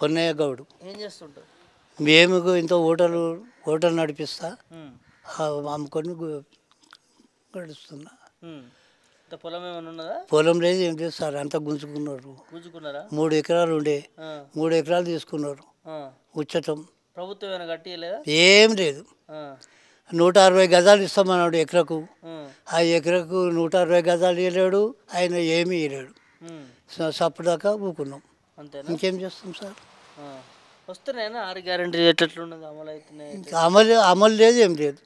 పొన్నయ్య గౌడు. ఏం చేస్తుంటారు? మేము ఇంత హోటల్ నడిపిస్తా, అమ్ముకొని గడుస్తున్నా. పొలం ఏమైనా ఉన్నదా? పొలం లేదు, ఏం చేస్తారు, అంతా గుంజుకున్నారు. 3 ఎకరాలు ఉండే, 3 ఎకరాలు తీసుకున్నారు ఉచ్చటం. ప్రభుత్వం ఏమైనా కట్టియలేదా? ఏం లేదు. 160 గజాలు ఇస్తామన్నాడు ఎకరకు. ఆ ఎకరకు 160 గజాలు ఇవ్వలేడు ఆయన, ఏమీ ఇవ్వలేడు. సప్పుదాకా ఊకున్నాం. అంతేనా? ఇంకేం చేస్తాం సార్. వస్తున్నాయినా 6 గ్యారెంటీ ఎట్లున్నది, అమలు అవుతున్నాయి? అమలు లేదు, ఏం లేదు.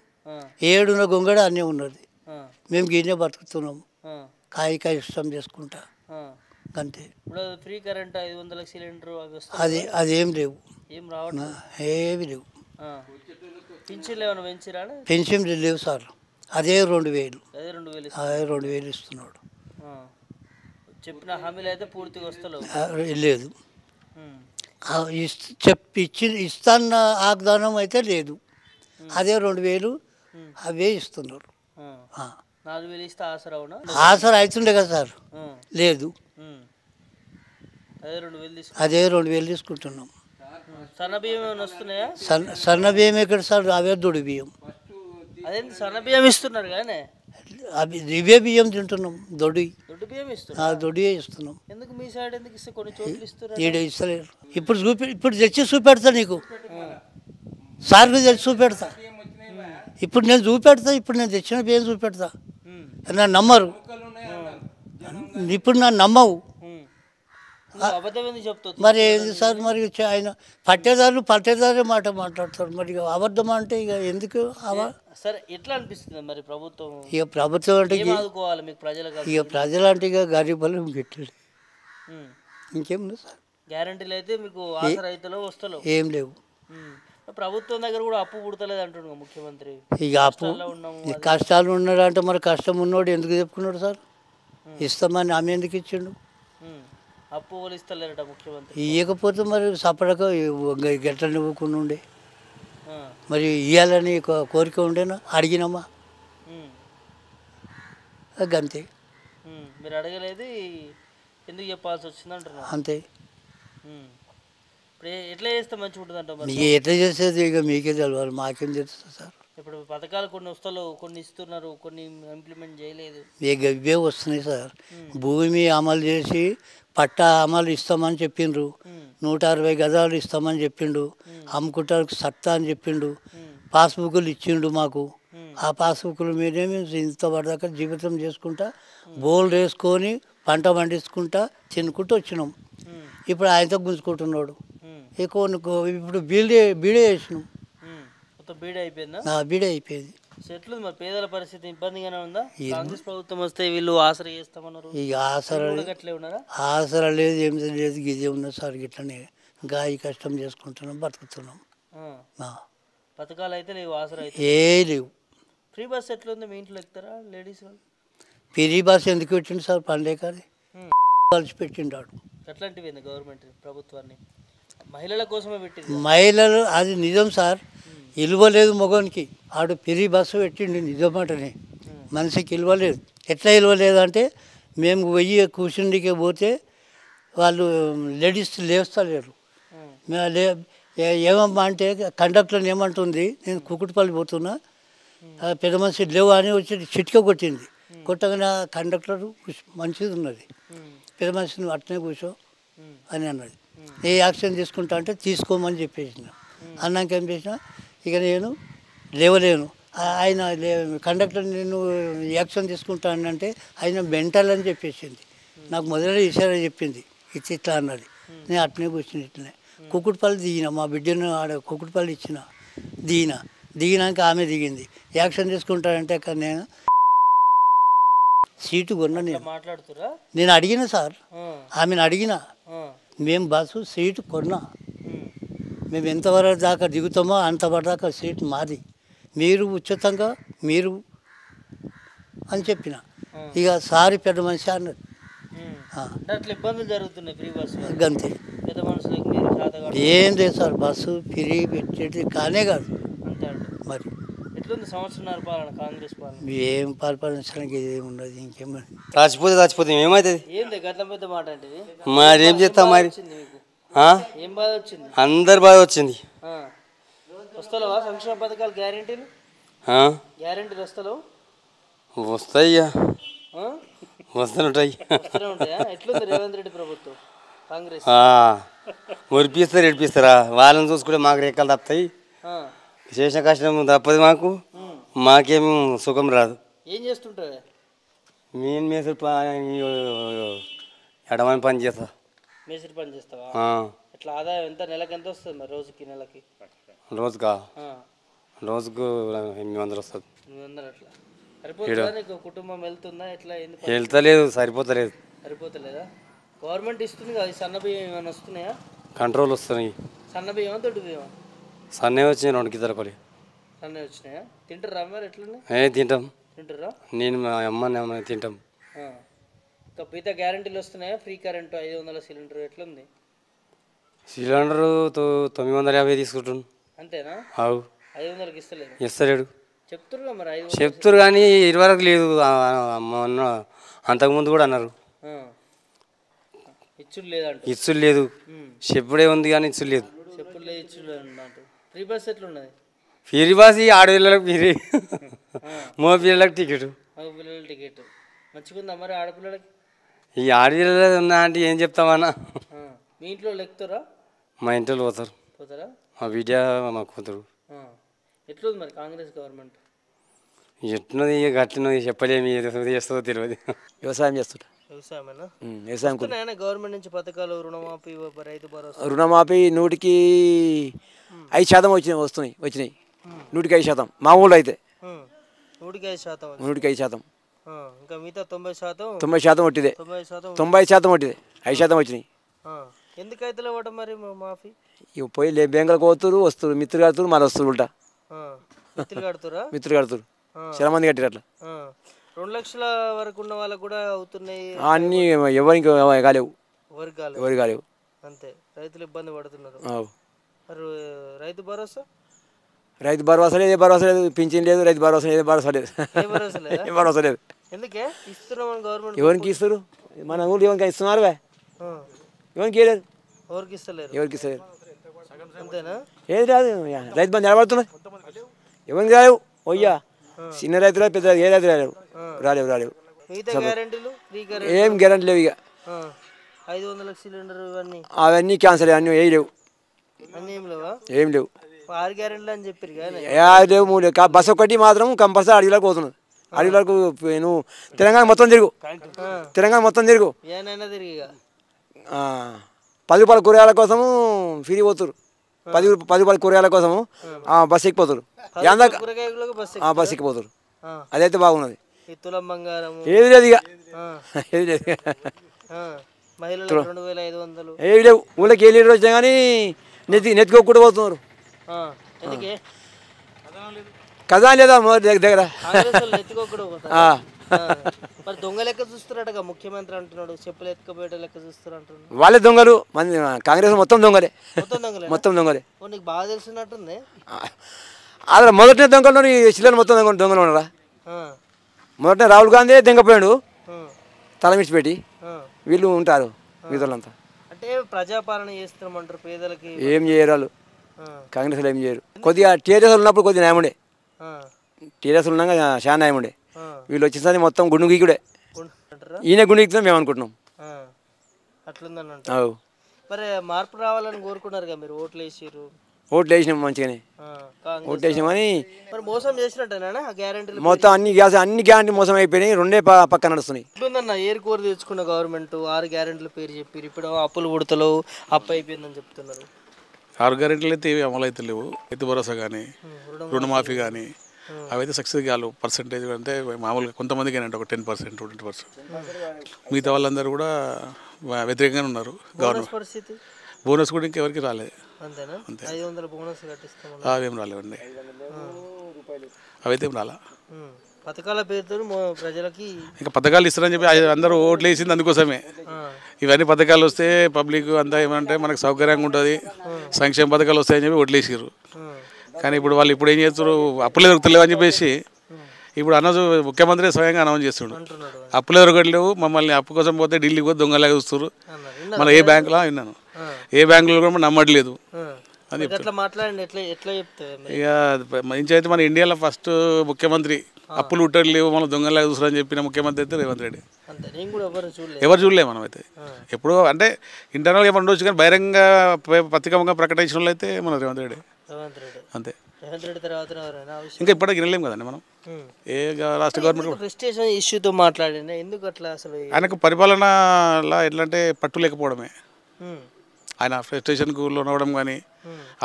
ఏడున్న గొంగడ అన్నీ ఉన్నది. మేము గిన్నె బతుకుతున్నాం, కాయ ఇష్టం చేసుకుంటా అంతే. ఇప్పుడు ఫ్రీ కరెంట్ 500 సిలిండర్ అది ఏం లేవు, ఏం రావట్లేదు, ఏమి లేవు. పింఛన్లు ఏమైనా పెంచిరా? పెన్షన్లు లేవు సార్, అదే 2000. అదే 2000 ఇస్తున్నాడు. చెప్పిన హామీలు అయితే పూర్తిగా వస్తలేవు. లేదు, ఇస్తాన్న వాగ్దానం అయితే లేదు. అదే 2000 అవే ఇస్తున్నారు. 4000 ఇస్తే ఆసరా అవునా? ఆసరా అవుతుండే కదా సార్, లేదు. అదే 2000 తీసుకుంటున్నాం. సన్న బియ్యం ఏమైనా వస్తున్నాయా? సన్న బియ్యం ఎక్కడ సార్, అవే దొడి బియ్యం. అదే సన్న బియ్యం ఇస్తున్నారు కానీ అవి ఇవే బియ్యం తింటున్నాం. దొడ్డి బియ్యం ఇస్తున్నారు, దొడ్డియే ఇస్తున్నాం. ఎందుకు మీ సైడ్ ఎందుకు ఇస్తే కొన్ని చోట్ల ఇస్తున్నారు? ఈడ ఇస్తలేరు. ఇప్పుడు తెచ్చి చూపెడతా నీకు, సార్కి తెచ్చి చూపెడతా. ఇప్పుడు నేను చూపెడతా, ఇప్పుడు నేను తెచ్చిన బియ్యం చూపెడతా. నన్ను నమ్మరు, ఇప్పుడు నన్ను నమ్మవు. మరి ఏంది సార్, మరి ఆయన పట్టేదారు మాట మాట్లాడతారు. మరి అబద్ధం అంటే ఇక ఎందుకు? సరే, ఎట్లా అనిపిస్తుంది మరి ప్రభుత్వం? ఇక ప్రభుత్వం అంటే ఇక ప్రజలు అంటే ఇక గరీబులు గిట్టలేదు, ఇంకేముంది సార్. గ్యారంటీలు అయితే మీకు ఆసరా అయితే వస్తలేవు, ఏం లేవు. ప్రభుత్వం దగ్గర కూడా అప్పు పుడతలేదు అంటున్నాడు ముఖ్యమంత్రి. ఇక అప్పు కష్టాలు ఉన్నాడు అంటే మరి కష్టం ఉన్నోడు ఎందుకు చెప్పుకున్నాడు సార్? ఇస్తామని ఆమె ఎందుకు ఇచ్చిండు? అప్పు ఇస్తలేరట ముఖ్యమంత్రి. ఇవ్వకపోతే మరి సపడక గట్లని ఇవ్వకుండా ఉండే, మరి ఇవ్వాలని కోరిక ఉండేనా? అడిగినామా? అంతే. మీరు అడగలేదు, ఎందుకు చెప్పాల్సి వచ్చింది అంటున్నారు. అంతే. ఇప్పుడు ఎట్లా చేస్తే మంచిగా ఉంటుంది అంటారు? మీకు ఎట్లా చేసేది ఇక మీకే తెలవాలి, మాకేం తెలుస్తుంది సార్. ఇప్పుడు పథకాలు కొన్ని వస్తలేవు, కొన్ని ఇస్తున్నారు, కొన్ని ఇంప్లిమెంట్ చేయలేదు. ఇవే వస్తున్నాయి సార్. భూమి అమలు చేసి పట్టా అమలు ఇస్తామని చెప్పిండ్రు, 160 గజాలు ఇస్తామని చెప్పిండు, అమ్ముకుంటానికి సత్తా అని చెప్పిండు, పాస్బుక్లు ఇచ్చిండు మాకు. ఆ పాస్బుక్ల మీదే మేము ఇంత పడదాకా జీవితం చేసుకుంటా, బోల్ వేసుకొని పంట పండించుకుంటా తినుకుంటూ వచ్చినాం. ఇప్పుడు ఆయనతో గుంజుకుంటున్నాడు. ఇప్పుడు బీడే వేసినాం. బీడే అయిపోయిందా? బీడే అయిపోయింది. ఎట్లుంది మరి పేదల పరిస్థితి? ఇబ్బందిగానే ఉందా? కాంగ్రెస్ ప్రభుత్వం వస్తే వీళ్ళు ఆసరా చేస్తామన్నారు, ఇక ఆసరా లేదు, ఏం లేదు, గిదే ఉన్నది సార్. గిట్లనే గాయ కష్టం చేసుకుంటున్నాం, బతుకుతున్నాం. పథకాలు అయితే లేవు, ఆసరా అయితే ఏ లేవు. ఫ్రీ బస్ ఎట్లుంది? మీ ఇంట్లో ఎక్కుతారా లేడీస్ వాళ్ళు? ఫ్రీ బస్ ఎందుకు పెట్టిండు సార్? పండేకాది కలిసి పెట్టిండాడు. ఎట్లాంటివి గవర్నమెంట్ ప్రభుత్వాన్ని మహిళల కోసమే పెట్టింది. మహిళలు అది నిజం సార్, ఇవ్వలేదు మగవానికి. ఆడు ఫ్రీ బస్సు పెట్టిండు, నిజమాటనే. మనిషికి ఇవ్వలేదు. ఎట్లా ఇవ్వలేదు అంటే, మేము పోయి కూర్చుండికే పోతే వాళ్ళు లేడీస్ లేస్తలేరు. ఏమమ్మా అంటే కండక్టర్ని ఏమంటుంది, నేను కుకుట్పల్లి పోతున్నా, పెద్ద మనిషి లేవు అని వచ్చి చిట్క కొట్టింది. కొట్టగానే కండక్టర్ మంచిది ఉన్నది, పెద్ద మనిషిని అట్నే కూర్చో అని అన్నది. ఏ యాక్షన్ తీసుకుంటా అంటే తీసుకోమని చెప్పేసిన. అన్నాక ఏం చేసిన, ఇక నేను లేవలేను. ఆయన కండక్టర్ నేను యాక్షన్ తీసుకుంటానంటే ఆయన మెంటల్ అని చెప్పేసింది. నాకు మొదలై ఇషారా చెప్పింది, ఇట్లా అన్నది. నేను అట్నే కూర్చుని ఇట్లనే కుకుట్పల్లి దిగిన, మా బిడ్డను ఆడ కుకుట్పల్లి ఇచ్చిన. దిగినాక ఆమె దిగింది. యాక్షన్ తీసుకుంటానంటే అక్కడ నేను సీటు కొన్నా. నేను అడిగిన సార్, ఆమెను అడిగిన, మేము బస్సు సీటు కొన్నా, మేము ఎంతవరకు దాకా దిగుతామో అంతవరకు దాకా సీటు మాది, మీరు ఉచితంగా మీరు అని చెప్పిన. ఇక సారి పెద్ద మనిషి అన్నది. ఇబ్బందులు జరుగుతున్నాయి ఫ్రీ బస్సు అంతే. ఏం లేదు సార్, బస్సు ఫ్రీ పెట్టేది కానే కాదు. మరి ఏం పరిపాలించడానికి ఏమి ఉండదు, ఇంకేమని చచ్చిపోతే ఏమవుతుంది? మరి ఏం చేస్తాం? మరి ఏం బాధ వచ్చింది? అందరు బాధ వచ్చింది. వస్తలేవా సంక్షేమ పథకాలు గ్యారెంటీలు? గ్యారెంటీలు వస్తలేవు? వస్తాయి, వస్తుంటాయి. వస్తూనే ఉంటాయా? ఎట్లుంది రేవంత్ రెడ్డి ప్రభుత్వం కాంగ్రెస్? మురిపిస్తారు ఎడిపిస్తారా? వాళ్ళని చూసుకుంటే మాకు రెక్కలు తప్పుతాయి. చేసిన కష్టం తప్పదు మాకేం సుఖం రాదు. ఏం చేస్తుంటావే? మేము మేసరి ఎడమని పని చేస్తా. మేసరి పని చేస్తావా? ఎట్లా ఆదాయం ఎంత? నెలకి ఎంత వస్తుంది మరి? రోజుకి నెలకి? రోజుకు 800 వస్తుంది. 800 అట్లా సరిపోతుందా? నీకు కుటుంబం వెళ్తుందా? ఎట్లా? వెళ్తలేదు, సరిపోతలేదు. సరిపోతలేదా? గవర్నమెంట్ ఇస్తుంది కదా, సన్న బియ్యం ఏమైనా వస్తున్నాయా? కంట్రోల్ వస్తున్నాయి. సన్న బియ్యమా దొడ్డు బియ్యమా? సన్నే వచ్చినాయి 2 కిలోల పడి. సన్నే వచ్చినాయా? తింటారా మరి? ఎట్లున్నాయి? తింటాం. తింటారా? నేను మా అమ్మ తింటాం. ఇంకా మిగతా గ్యారెంటీలు వస్తున్నాయా? ఫ్రీ కరెంటు, 500 సిలిండర్ ఎట్లుంది? సిలిండరు 950 తీసుకుంటున్నాను. అంతేనా? 500కి ఇస్తలేదు? ఇస్తలేడు. చెప్తున్నారు మరి 500 చెప్తారు కానీ ఇదివరకు లేదు. మొన్న అంతకుముందు కూడా అన్నారు ఇచ్చుడు లేదంట. ఇచ్చుడు లేదు. చెప్పుడే ఉంది కానీ ఇచ్చుడు లేదు. చెప్పుడు లేదు, ఇచ్చుడు లేదు. ఫ్రీ బస్ ఎట్లున్నది? ఫ్రీ బస్ ఆడపిల్లలకు ఫ్రీ, మగ పిల్లలకు టికెట్. మగ పిల్లల టికెట్ మంచిగుందా మరి? ఆడపిల్లలకి ఈ ఆడపిల్లలు ఉన్నా అంటే ఏం చెప్తామన్నా. మీ ఇంట్లో ఎక్కుతారా? మా ఇంట్లో పోతారా? మా బిడ్డ, మా కూతురు. ఎట్లుంది మరి కాంగ్రెస్ గవర్నమెంట్? ఎట్లున్నది గట్లున్నది చెప్పలేము. ఏది చేస్తుందో తెలియదు. వ్యవసాయం చేస్తుంటా. వ్యవసాయమేనా? వ్యవసాయం గవర్నమెంట్ నుంచి పథకాలు, రుణమాఫీ, రైతు భరోసా? రుణమాఫీ 100కి 5% వస్తున్నాయి. 100కి 5%. మా ఊళ్ళో అయితే 100కి 5%. 100కి 5%. ఇంకా మిగతా 90%? 90% వట్టిదే. 90% వట్టిదే. 5% వచ్చినాయి. ఎందుకైతే లేవట మరి మాఫీ? ఇక పోయి బెంగళూరుకు పోతురు, వస్తారు, మిత్రులు కడుతురు, మళ్ళీ వస్తారు. ఉల్టా మిత్రులు కడుతురా? మిత్రులు కడుతురు. చాలా మంది కట్టారు అట్లా. 2 లక్షల వరకు ఉన్న వాళ్ళకు కూడా అవుతున్నాయి. అన్నీ ఎవరికి కాలేవు. ఎవరికి కాలేవు. అంతే, రైతులు ఇబ్బంది పడుతున్నారు. మరి రైతు భరోసా? రైతు భరోసా లేదు, ఏ భరోసా లేదు. పింఛన్ లేదు, రైతు భరోసా లేదు, భరోసా లేదు. ఏ భరోసా లేదు. ఎందుకే ఇస్తున్నాం గవర్నమెంట్? ఎవరికి ఇస్తారు? మన ఊళ్ళు ఎవరికి ఇస్తున్నారు? ఎవరికి ఇవ్వలేదు. ఎవరికి ఇస్తలేరు? ఎవరికి ఇస్తలేరు. అంతేనా? ఏది రాదు. రైతు బంధు నిలబడుతున్నాయి. ఎవరికి రాలేవు. ఓయ్యా, చిన్న రైతులు, పెద్ద ఏ రైతు రాలేవు. ఏం గ్యారెంటీ లేవు. ఇక 500 సిలిండర్ అవన్నీ క్యాన్సల్. అన్నీ ఏం లేవు. ఏం లేవు. 6 గ్యారెంటీలు అని చెప్పారు లేవు. 3 లేవు. బస్సు ఒకటి మాత్రం కంపల్సరీ అడవిలోకి పోతున్నది. అడవిలోకి నువ్వు తెలంగాణ మొత్తం తిరుగు. ఏనైనా తిరిగి 10 రూపాయల కూరగాయల కోసము ఫ్రీ పోతురు. 10 రూపాయల కూరగాయల కోసము బస్సు ఎక్కిపోతారు. బస్సు ఎక్కిపోతారు. అదైతే బాగున్నది. తులం బంగారం ఏది లేదు. ఇక ఏది లేదు. మహిళలకు 2500 ఏవి లేవు. ఊళ్ళకి ఏ లీడర్ వచ్చినా కానీ నెత్తికొక్కూడా పోతున్నారు. కదా లేదా దగ్గర మరి దొంగ లెక్క చూస్తున్నాడు ముఖ్యమంత్రి అంటున్నాడు. చెప్పులు ఎత్తుకపోయే లెక్క చూస్తారు అంటున్నాడు. వాళ్ళే దొంగలు. మంది కాంగ్రెస్ మొత్తం దొంగలే. మొత్తం దొంగలే. నీకు బాగా తెలిసినట్టుంది. అదే మొదటి దొంగలు చిల్లర మొత్తం దొంగలు ఉన్నారా? మొదట రాహుల్ గాంధీ దొంగపోయాడు తల మిడిచి పెట్టి. వీళ్ళు ఉంటారు మిగతాలంతా. అంటే ప్రజాపాలన చేస్తున్నామంటారు. పేదలకి ఏం చేయరు వాళ్ళు. కాంగ్రెస్లో ఏం చేయరు. కొద్దిగా టీఆర్ఎస్ ఉన్నప్పుడు కొద్దిగా న్యాయం ఉండే. టీఆర్ఎస్ ఉన్నాక చాలా న్యాయం ఉండే. వీళ్ళు వచ్చేసరి మొత్తం గుండు గీకుడే. ఈయన గుండు గీకుతాం మేము అనుకుంటున్నాం. అట్లుందన్నట్టు. మరి మార్పు రావాలని కోరుకున్నారు కదా మీరు. ఓట్లు వేసారు. ఓట్లు వేసినాం మంచిగానే. ఓట్లు వేసినామని మోసం చేసినట్టేనా గ్యారెంటీ? మొత్తం అన్ని గ్యారెంటీ మోసం అయిపోయినాయి. 2 పక్క నడుస్తున్నాయి. ఇట్లుందన్న ఏరు కోరి తెచ్చుకున్న గవర్నమెంట్ 6 గ్యారెంటీల పేరు చెప్పారు. ఇప్పుడు అప్పులు పుడతలు అప్పు అయిపోయిందని చెప్తున్నారు. 6 గ్యారెంటీలు అయితే ఏవి అమలు అయితే లేవు. రైతు భరోసా కానీ, రుణమాఫీ కానీ అవైతే సక్సెస్ కాదు. పర్సెంటేజ్ అంటే మామూలుగా కొంతమందికి అంటే ఒక 10%, 20%. మిగతా వాళ్ళందరూ కూడా వ్యతిరేకంగానే ఉన్నారు. గవర్నమెంట్ బోనస్ కూడా ఇంకెవరికి రాలేదు. అంతే. 500 బోనస్ కట్టిస్తాం. అవేం రాలేవండి. అవైతే ఏం రాలా. పథకాల పేరుతో ప్రజలకి ఇంకా పథకాలు ఇస్తారని చెప్పి అందరూ ఓట్లు వేసింది అందుకోసమే. ఇవన్నీ పథకాలు వస్తే పబ్లిక్ అంతా ఏమంటే మనకు సౌకర్యంగా ఉంటుంది, సంక్షేమ పథకాలు వస్తాయని చెప్పి ఓట్లు వేసారు. కానీ ఇప్పుడు వాళ్ళు ఇప్పుడు ఏం చేస్తారు? అప్పులే దొరుకుతలేవు అని చెప్పేసి ఇప్పుడు ముఖ్యమంత్రి స్వయంగా అనౌన్స్ చేస్తుండు. అప్పులే దొరకట్లేవు, మమ్మల్ని అప్పు కోసం పోతే ఢిల్లీకి పోతే దొంగలాగా చూస్తారు. మళ్ళీ ఏ బ్యాంకులో విన్నాను ఏ బ్యాంకులో కూడా నమ్మట్లేదు అని ఎట్లా మాట్లాడండి, ఎట్లా ఎట్లా చెప్తారు? ఇక మంచి అయితే మన ఇండియాలో ఫస్ట్ ముఖ్యమంత్రి అప్పులు ఉట్టడి లేవు మనం దొంగలాగా చూసారని చెప్పిన ముఖ్యమంత్రి అయితే రేవంత్ రెడ్డి. అంతే, నేను కూడా చూడలేదు. ఎవరు చూడలేము మనం అయితే. ఎప్పుడో అంటే ఇంటర్నల్గా ఏమైనా ఉండొచ్చు కానీ బహిరంగ పత్రికంగా ప్రకటించిన వాళ్ళు అయితే మన రేవంత్ రెడ్డి అంతే. రేవంత్ రెడ్డి తర్వాత ఇంకా ఇప్పటికి వినలేము కదండి మనం. ఏ రాష్ట్ర గవర్నమెంట్ ప్రెస్టేషన్ ఇష్యూతో మాట్లాడింది ఎందుకు అట్లా? అసలు ఆయనకు పరిపాలనలా ఎట్లా అంటే పట్టు లేకపోవడమే. ఆయన ఫ్రస్ట్రేషన్కు లోనవడం కానీ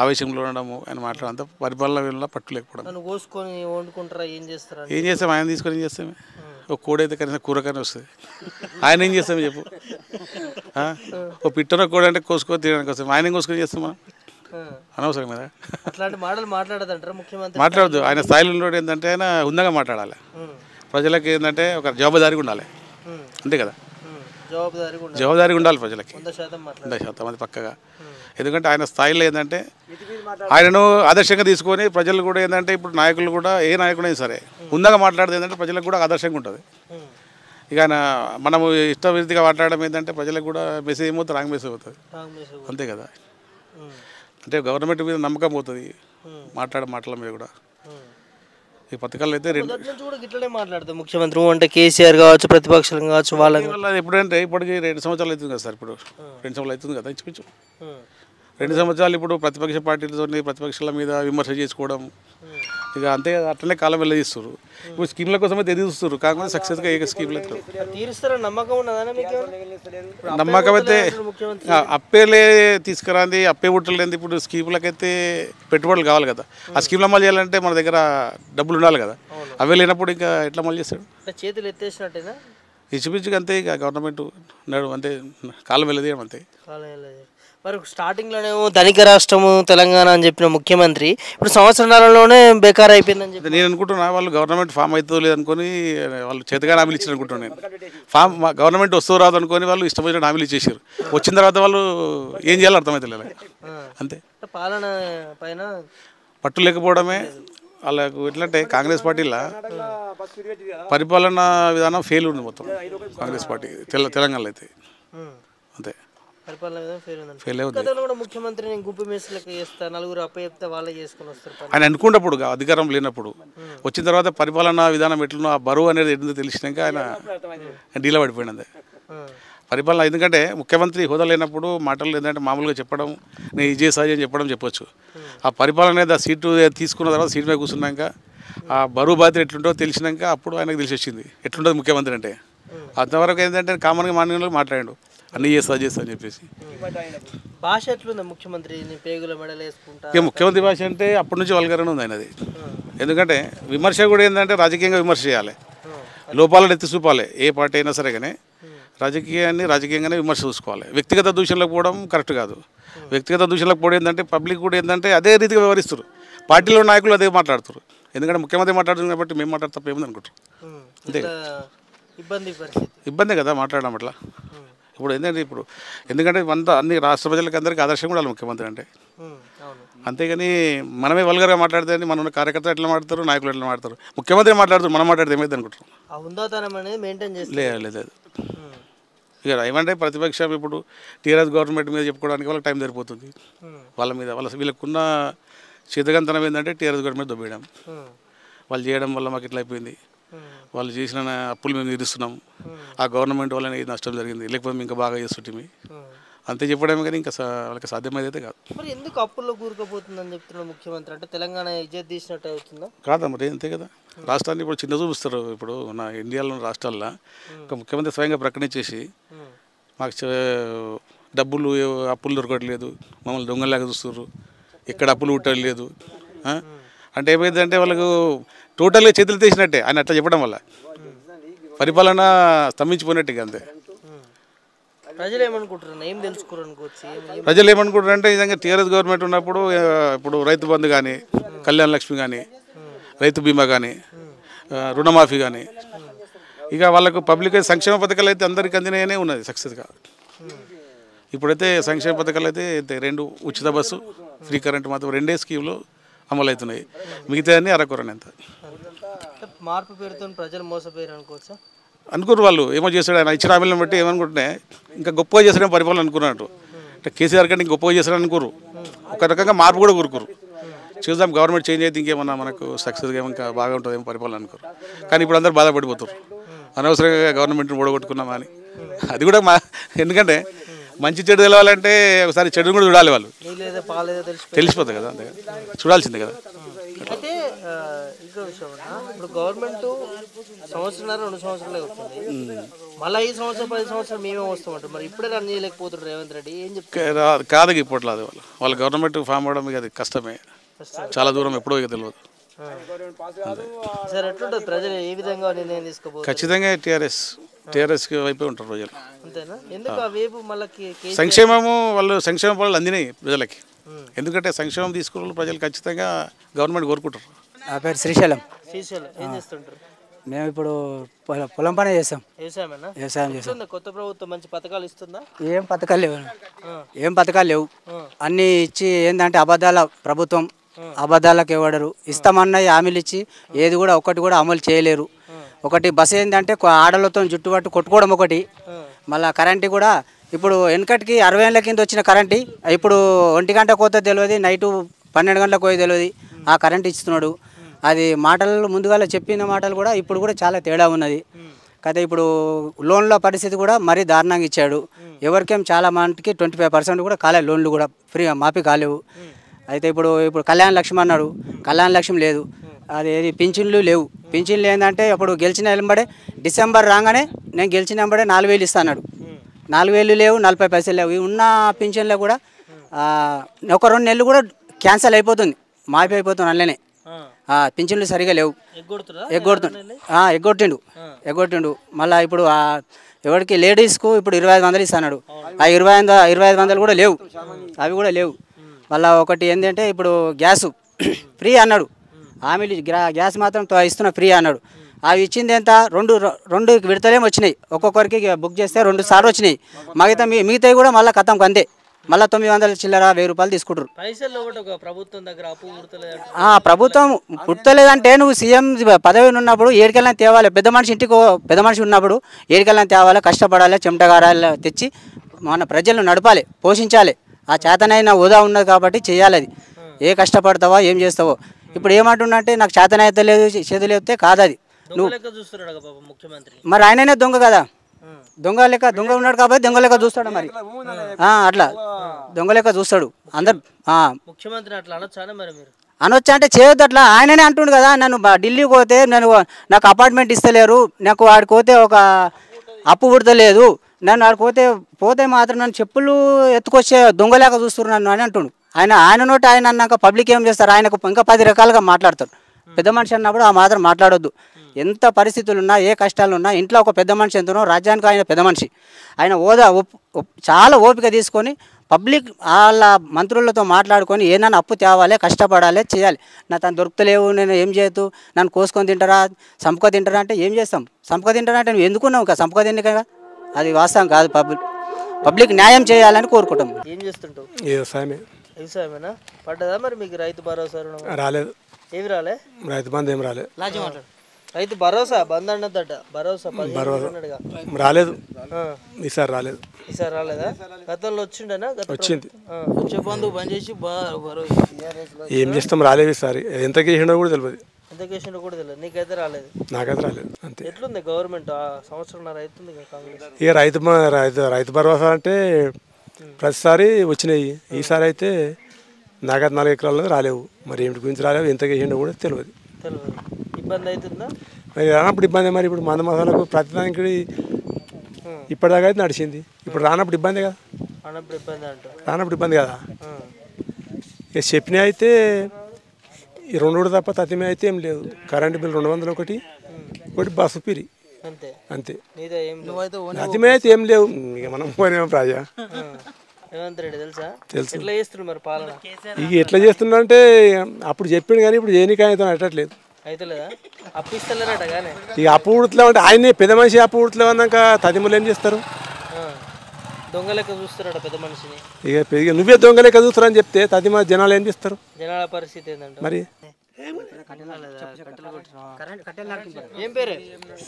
ఆవేశంలో ఉండడము ఆయన మాట్లాడంత పరిపాలన పట్టు లేకపోవడం. కోసుకొని వండుకుంటారా, ఏం చేస్తారా? ఏం చేస్తాం ఆయన తీసుకొని ఏం చేస్తామే? ఒక కోడైతే కనీసం కూరగానే వస్తుంది. ఆయన ఏం చేస్తాం చెప్పు? ఓ పిట్టన కోడి అంటే కోసుకొని తినడానికి వస్తాం, ఆయన ఏం కోసుకొని చేస్తాం మనం? అనవసరం కదా అట్లాంటి మాటలు మాట్లాడదంటారా ముఖ్యమంత్రి? మాట్లాడదు. ఆయన స్థాయిలో ఉన్నోడు ఏంటంటే ఆయన హుందాగా మాట్లాడాలి. ప్రజలకి ఏంటంటే ఒక జవాబుదారీగా ఉండాలి, అంతే కదా. జవాబుదారీగా ఉండాలి ప్రజలకి 100% అది పక్కగా. ఎందుకంటే ఆయన స్థాయిలో ఏంటంటే ఆయనను ఆదర్శంగా తీసుకొని ప్రజలు కూడా ఏంటంటే ఇప్పుడు నాయకులు కూడా ఏ నాయకుడైనా సరే హుందాగా మాట్లాడితే ఏంటంటే ప్రజలకు కూడా ఆదర్శంగా ఉంటుంది. ఇక ఆయన మనము ఇష్టవిధిగా మాట్లాడడం ఏంటంటే ప్రజలకు కూడా మెసేజ్ ఏమవుతుంది, రాంగ్ మెసేజ్ అవుతుంది, అంతే కదా. అంటే గవర్నమెంట్ మీద నమ్మకం పోతుంది మాటల మీద కూడా. ఈ పథకాలు అయితే ఇట్లనే మాట్లాడతారు ముఖ్యమంత్రి అంటే కేసీఆర్ కావచ్చు, ప్రతిపక్షాలు కావచ్చు, వాళ్ళ ఎప్పుడంటే ఇప్పటికి 2 సంవత్సరాలు అవుతుంది కదా సార్. ఇప్పుడు 2 సంవత్సరాలు అవుతుంది కదా ఇంచుమించు. 2 సంవత్సరాలు ఇప్పుడు ప్రతిపక్ష పార్టీలతో ప్రతిపక్షాల మీద విమర్శ చేసుకోవడం ఇక అంతే. అట్లనే కాలం వెళ్ళదీస్తారు. ఇప్పుడు స్కీమ్ల కోసం అయితే ఎదురు చూస్తారు, కాకపోతే సక్సెస్గా ఏ స్కీమ్లు నమ్మకం అయితే అప్పేలే తీసుకురాంది, అప్పే ఉట్టలేదు. ఇప్పుడు స్కీములకైతే పెట్టుబడులు కావాలి కదా. ఆ స్కీమ్లు అమలు చేయాలంటే మన దగ్గర డబ్బులు ఉండాలి కదా. అవే లేనప్పుడు ఇంకా ఎట్లా అమలు చేస్తాడు? చేతులు ఎత్తేసినట్టేనా? ఇచ్చిపిచ్చిగా అంతే. ఇక గవర్నమెంట్ నడు అంటే కాలం వెళ్ళదేయడం అంతే. మరి స్టార్టింగ్లోనేమో ధనిక రాష్ట్రము తెలంగాణ అని చెప్పిన ముఖ్యమంత్రి ఇప్పుడు సంవత్సరాలలోనే బేకార్ అయిపోయిందని చెప్పి నేను అనుకుంటున్నా. వాళ్ళు గవర్నమెంట్ ఫామ్ అవుతుందో లేదనుకొని వాళ్ళు చేతగా హామీలు ఇచ్చారు అనుకుంటున్నాను నేను. గవర్నమెంట్ వస్తూ రాదు అనుకొని వాళ్ళు ఇష్టమైన హామీలు ఇచ్చేసారు. వచ్చిన తర్వాత వాళ్ళు ఏం చేయాలో అర్థమవుతలేదు అంతే. పాలన పైన పట్టు లేకపోవడమే వాళ్ళకు. ఎట్లంటే కాంగ్రెస్ పార్టీలో పరిపాలన విధానం ఫెయిల్ ఉంది మొత్తం కాంగ్రెస్ పార్టీ తెలంగాణలో అయితే అంతే. ముఖ్యమంత్రి ఆయన అనుకున్నప్పుడు అధికారం లేనప్పుడు వచ్చిన తర్వాత పరిపాలనా విధానం ఎట్లున్నా ఆ బరువు అనేది ఏంటో తెలిసినాక ఆయన డీలా పడిపోయినది పరిపాలన. ఎందుకంటే ముఖ్యమంత్రి హోదా లేనప్పుడు మాటలు ఏంటంటే మామూలుగా చెప్పడం, నేను ఇది చేసాయి అని చెప్పొచ్చు. ఆ పరిపాలన అనేది ఆ సీటు తీసుకున్న తర్వాత సీటు మీద కూర్చున్నాక ఆ బరువు బాధ్యత ఎట్లుంటో తెలిసినాక అప్పుడు ఆయనకు తెలిసి వచ్చింది ఎట్లుంటుంది ముఖ్యమంత్రి అంటే. అంతవరకు ఏంటంటే కామన్గా మాన్యంలో మాట్లాడాడు అన్నీ చేస్తా అని చెప్పేసి. భాష ఎట్లుంది ముఖ్యమంత్రి? ఇక ముఖ్యమంత్రి భాష అంటే అప్పటి నుంచి వల్గరనే ఉంది ఆయనది. ఎందుకంటే విమర్శ కూడా ఏంటంటే రాజకీయంగా విమర్శ చేయాలి, లోపాలను ఎత్తి చూపాలి. ఏ పార్టీ అయినా సరే కానీ రాజకీయంగానే విమర్శ చూసుకోవాలి. వ్యక్తిగత దూషణలకు పోవడం కరెక్ట్ కాదు. వ్యక్తిగత దూషణలకు పోవడం ఏంటంటే పబ్లిక్ కూడా ఏంటంటే అదే రీతిగా వ్యవహరిస్తారు. పార్టీలో నాయకులు అదే మాట్లాడుతారు. ఎందుకంటే ముఖ్యమంత్రి మాట్లాడుతుంది కాబట్టి మేము మాట్లాడతా ఏముంది అనుకుంటారు. అంతే ఇబ్బంది కదా మాట్లాడడం అట్లా. ఇప్పుడు ఏంటంటే ఎందుకంటే అన్ని రాష్ట్ర ప్రజలకు అందరికీ ఆదర్శంగా ఉండాలి ముఖ్యమంత్రి అంటే. అంతేగాని మనమే వల్గర్గా మాట్లాడితే మన కార్యకర్తలు ఎట్లా మాట్లాడతారు, నాయకులు ఎట్లా మాట్లాడతారు, ముఖ్యమంత్రి మాట్లాడుతారు, మనం మాట్లాడితే ఏమైంది అనుకుంటారు. లేదు ఇక ఏమంటే ప్రతిపక్షం ఇప్పుడు టీఆర్ఎస్ గవర్నమెంట్ మీద చెప్పుకోవడానికి వాళ్ళకి టైం సరిపోతుంది. వాళ్ళ మీద వీళ్ళకున్న చేతగంతనం ఏంటంటే టీఆర్ఎస్ గవర్నమెంట్ దొబ్బేయడం. వాళ్ళు చేయడం వల్ల మాకు ఇట్లా అయిపోయింది, వాళ్ళు చేసిన అప్పులు మేము తీరుస్తున్నాం, ఆ గవర్నమెంట్ వల్లనే నష్టం జరిగింది, లేకపోతే మేము ఇంకా బాగా చేస్తుంటే అంతే చెప్పడమే కానీ ఇంకా వాళ్ళకి సాధ్యమైతే కాదు. మరి ఎందుకు అప్పుల్లో కూరుకుపోతుందని చెప్తున్నాడు ముఖ్యమంత్రి? అంటే తెలంగాణ ఇజ్జత్ తీసినట్టు అవుతుందా? కాదా మరి అంతే కదా. రాష్ట్రాన్ని ఇప్పుడు చిన్న చూపిస్తారు. ఇప్పుడు నా ఇండియాలో రాష్ట్రాల్లో ఒక ముఖ్యమంత్రి స్వయంగా ప్రకటించేసి మాకు డబ్బులు అప్పులు దొరకట్లేదు, మమ్మల్ని దొంగలాగా చూస్తున్నారు, ఎక్కడ అప్పులు పుట్టలేదు అంటే ఏమైందంటే వాళ్ళకు టోటల్గా చేతులు తీసినట్టే ఆయన అట్లా చెప్పడం వల్ల పరిపాలన స్తంభించిపోయినట్టుగా అంతే. ప్రజలు ఏమనుకుంటారు, ఏం తెలుసుకోరు అనుకోవచ్చు. ప్రజలు ఏమనుకుంటారు అంటే నిజంగా టీఆర్ఎస్ గవర్నమెంట్ ఉన్నప్పుడు ఇప్పుడు రైతు బంధు కానీ, కళ్యాణ లక్ష్మి కానీ, రైతు బీమా కానీ, రుణమాఫీ కానీ, ఇక వాళ్ళకు పబ్లిక్ సంక్షేమ పథకాలు అయితే అందరికీ అందినాయనే ఉన్నది సక్సెస్గా. ఇప్పుడైతే సంక్షేమ పథకాలు అయితే 2 ఉచిత బస్సు, ఫ్రీ కరెంట్ మాత్రం 2 స్కీములు అమలు అవుతున్నాయి. మిగతా అన్నీ అరకొరని ఎంత మార్పు పేరుతో ప్రజలు మోసపోయారు అనుకోవచ్చా? అనుకున్నారు వాళ్ళు. ఏమో చేస్తాడు ఆయన ఇచ్చిన హామీలను బట్టి ఏమనుకుంటున్నాయి ఇంకా గొప్పగా చేస్తాడేమో పరిపాలన అనుకున్నట్టు. అంటే కేసీఆర్ కంటే ఇంకొప్పగా చేస్తారని అనుకోరు, ఒక రకంగా మార్పు కూడా కోరుకోరు. చూద్దాం గవర్నమెంట్ చేంజ్ అయితే ఇంకేమన్నా మనకు సక్సెస్గా ఇంకా బాగా ఉంటుందేమో పరిపాలన అనుకోరు. కానీ ఇప్పుడు అందరూ బాధపడిపోతారు, అనవసరంగా గవర్నమెంట్ని ఓడగొట్టుకున్నామని. అది కూడా ఎందుకంటే మంచి చెడు తెలవాలంటే ఒకసారి చెడుని కూడా చూడాలి, వాళ్ళు తెలిసిపోతుంది కదా, అంతే చూడాల్సిందే కదా. అయితే ఇంకో విషయం ఇప్పుడు గవర్నమెంట్ సంవత్సరాలు 2 సంవత్సరాలే వస్తుంది, మళ్ళీ 5 సంవత్సరాలు 10 సంవత్సరాలు మేమే వస్తామంటారు. మరి ఇప్పుడే రన్ చేయలేకపోతున్నారు రేవంత్ రెడ్డి, ఏం చెప్తారు? కాదు ఇప్పట్లేదు వాళ్ళ గవర్నమెంట్ ఫామ్ అవడం ఇక అది కష్టమే, చాలా దూరం ఎప్పుడో ఇక తెలియదు. సార్ ఎట్లుంటుంది, ప్రజలు ఏ విధంగా నిర్ణయం తీసుకోబోతున్నారు? ఖచ్చితంగా టీఆర్ఎస్కి వైపే ఉంటారు ప్రజలు. అంతేనా? ఎందుకు ఆ వైపు మళ్ళీ సంక్షేమము సంక్షేమ పనులు అందినాయి ప్రజలకి, ఎందుకంటే సంక్షేమం తీసుకున్న ప్రజలు ఖచ్చితంగా గవర్నమెంట్ కోరుకుంటారు. నా పేరు శ్రీశైలం. ఏం చేస్తుంటారు? మేము ఇప్పుడు పొలం పని చేస్తాం. వ్యవసాయం చేస్తాం. కొత్త ప్రభుత్వం మంచి పథకాలు ఇస్తుందా? ఏం పథకాలు లేవు, అన్నీ ఇచ్చి ఏంటంటే అబద్ధాల ప్రభుత్వం, అబద్ధాలకు ఇవ్వడరు. ఇస్తామన్న హామీలు ఇచ్చి ఏది కూడా ఒక్కటి కూడా అమలు చేయలేరు. ఒకటి బస్సు ఏంటంటే ఆడలతో జుట్టుపట్టు కొట్టుకోవడం ఒకటి, మళ్ళీ కరెంటు కూడా ఇప్పుడు వెనకటికి 60 ఏళ్ళ కింద వచ్చిన కరెంటు ఇప్పుడు 1 గంట కోత తెలియదు, నైటు 12 గంటలకు పోయి తెలియదు ఆ కరెంట్ ఇస్తున్నాడు. అది మాటలు ముందుగా చెప్పిన మాటలు కూడా ఇప్పుడు కూడా చాలా తేడా ఉన్నది కదా. ఇప్పుడు లోన్ల పరిస్థితి కూడా మరీ దారుణంగా ఇచ్చాడు. ఎవరికేం చాలా మందికి 25% కూడా కాలే, లోన్లు కూడా ఫ్రీ మాఫీ కాలేవు. అయితే ఇప్పుడు కళ్యాణ లక్ష్మి అన్నాడు, కళ్యాణ లక్ష్మి లేదు. అది పింఛన్లు లేవు. పింఛన్లు ఏంటంటే ఇప్పుడు గెలిచిన వెంబడే డిసెంబర్ రాగానే నేను గెలిచిన వెంబడే 4,000 ఇస్తాడు. 4,000 లేవు, 40 పైసలు లేవు. ఉన్న పింఛన్లో కూడా ఒక 2 నెలలు కూడా క్యాన్సిల్ అయిపోతుంది, మాఫీ అయిపోతుంది. అందులోనే పింఛన్లు సరిగా లేవు, ఎగ్గొట్టిండు. మళ్ళీ ఇప్పుడు ఎవరికి లేడీస్కు ఇప్పుడు 2500 ఇస్తున్నాడు. ఆ 2500 కూడా లేవు, అవి కూడా లేవు. మళ్ళీ ఒకటి ఏంటంటే ఇప్పుడు గ్యాసు ఫ్రీ అన్నాడు, హామీలు గ్యాస్ మాత్రం ఇస్తున్నా ఫ్రీ అన్నాడు. అవి ఇచ్చింది ఎంత, 2 విడతలేమో వచ్చినాయి. ఒక్కొక్కరికి బుక్ చేస్తే 2 సార్లు వచ్చినాయి. మిగతావి కూడా మళ్ళీ కథంకి అంతే, మళ్ళీ 900 చిల్లర 1000 రూపాయలు తీసుకుంటారు. ప్రభుత్వం పుట్టలేదంటే నువ్వు సీఎం పదవి ఉన్నప్పుడు ఏడికెళ్ళినా తేవాలి. పెద్ద మనిషి ఉన్నప్పుడు ఏడికెళ్ళినా తేవాలి, కష్టపడాలి, చెమటగారాలు తెచ్చి మన ప్రజలను నడపాలి, పోషించాలి. ఆ చేతనైన హోదా ఉన్నది కాబట్టి చేయాలి. అది ఏ కష్టపడతావో ఏం చేస్తావో. ఇప్పుడు ఏమంటున్నంటే నాకు చేతనైతే లేదు, చేతులు లేకపోతే కాదు. అది నువ్వు మరి ఆయననే దొంగ కదా, దొంగ ఉన్నాడు కాబట్టి దొంగ లెక్క చూస్తాడు. మరి అట్లా దొంగ లెక్క చూస్తాడు అందరు. ముఖ్యమంత్రి అట్లా అనొచ్చా అంటే చేయొద్దు అట్లా. ఆయననే అంటుండు కదా, నన్ను ఢిల్లీకి పోతే నాకు అపార్ట్మెంట్ ఇస్తలేరు, నాకు వాడికి పోతే ఒక అప్పు పుడతలేదు, నన్ను వాడికి పోతే మాత్రం నన్ను చెప్పులు ఎత్తుకొచ్చే దొంగలేక చూస్తున్నారు నన్ను అని అంటుండు. ఆయన నోటి ఆయన అన్నాక పబ్లిక్ ఏం చేస్తారు, ఆయనకు ఇంకా 10 రకాలుగా మాట్లాడతారు. పెద్ద మనిషి అన్నప్పుడు ఆ మాత్రం మాట్లాడొద్దు. ఎంత పరిస్థితులు ఉన్నా, ఏ కష్టాలు ఉన్నా, ఇంట్లో ఒక పెద్ద మనిషి ఎంతనో రాజ్యానికి ఆయన పెద్ద మనిషి. ఆయన హోదా చాలా ఓపిక తీసుకొని పబ్లిక్ వాళ్ళ మంత్రులతో మాట్లాడుకొని ఏదైనా అప్పు తేవాలి, కష్టపడాలి, చేయాలి. తను దొరుకుతలేవు, నేను ఏం చేయొద్దు, నన్ను కోసుకొని తింటారా, సంపక తింటారా అంటే ఏం చేస్తాం? సంపక తింటారా అంటే నువ్వు ఎందుకున్నావు కదా, సంపక తిండి కదా. అది వాస్తవం కాదు. పబ్లిక్ న్యాయం చేయాలని కోరుకుంటాం. ఏం చేస్తుంటావు? వ్యవసాయమేనా? పడ్డదా మరి మీకు రైతు భరోసా? రాలేదు. ఏమి రాలే? రైతు బంధు ఏం రాలేదు. రైతు భరోసా బంద్ అన్నదట, భరోసా రాలేదు. ఈసారి రాలేదు. ఈసారి రాలేదా? గతంలో వచ్చిండేనా? వచ్చింది. వచ్చే బంధు బంద్ చేసి ఏం చేస్తాం, రాలేదు. ఈసారి ఎంత కేసిండో కూడా తెలియదు. ఎంత కేసిండో కూడా తెలియదు. నీకైతే రాలేదు? నాకైతే రాలేదు. అంతే. ఎట్లుంది గవర్నమెంట్? సంవత్సరంన్నర అవుతుంది కాంగ్రెస్. ఇక రైతు భరోసా అంటే ప్రతిసారి వచ్చినాయి. ఈసారి అయితే నాకైతే 4 ఎకరాలు రాలేవు. మరి ఏమిటి గురించి రాలేవు, ఎంత కేసిండో కూడా తెలియదు. ఇబ్బంది అవుతుందా? మరి రానప్పుడు ఇబ్బంది. మరి ఇప్పుడు మంద మసాలకు ప్రతిదానికి ఇప్పటిదాకా అయితే నడిచింది. ఇప్పుడు రానప్పుడు ఇబ్బంది కదా. రానప్పుడు ఇబ్బంది కదా. ఇక చెప్పిన అయితే ఈ 2 తప్ప తతిమే అయితే ఏం లేదు. కరెంటు బిల్ 201, ఒకటి బస్సు పిరి, అంతే. తతిమే అయితే ఏం లేవు. ఇక మనం పోయినాం రాజా. తెలుసు. ఇక ఎట్లా చేస్తున్నా అంటే అప్పుడు చెప్పిండు కానీ ఇప్పుడు చేయనీకైతే అట్టట్లేదు. ఇక అప్పు ఉడతలేవు అంటే ఆయనే పెద్ద మనిషి. అప్పు ఉడతలేవు అన్నాక తదిములు ఏం చేస్తారు? దొంగలెక్క చూస్తారట పెద్ద మనిషిని. ఇక నువ్వే దొంగలెక్క చూస్తారని అని చెప్తే తదిమ జనాలు ఏం చేస్తారు? జనాల పరిస్థితి ఏంటంటే మరి ఏం పేరే?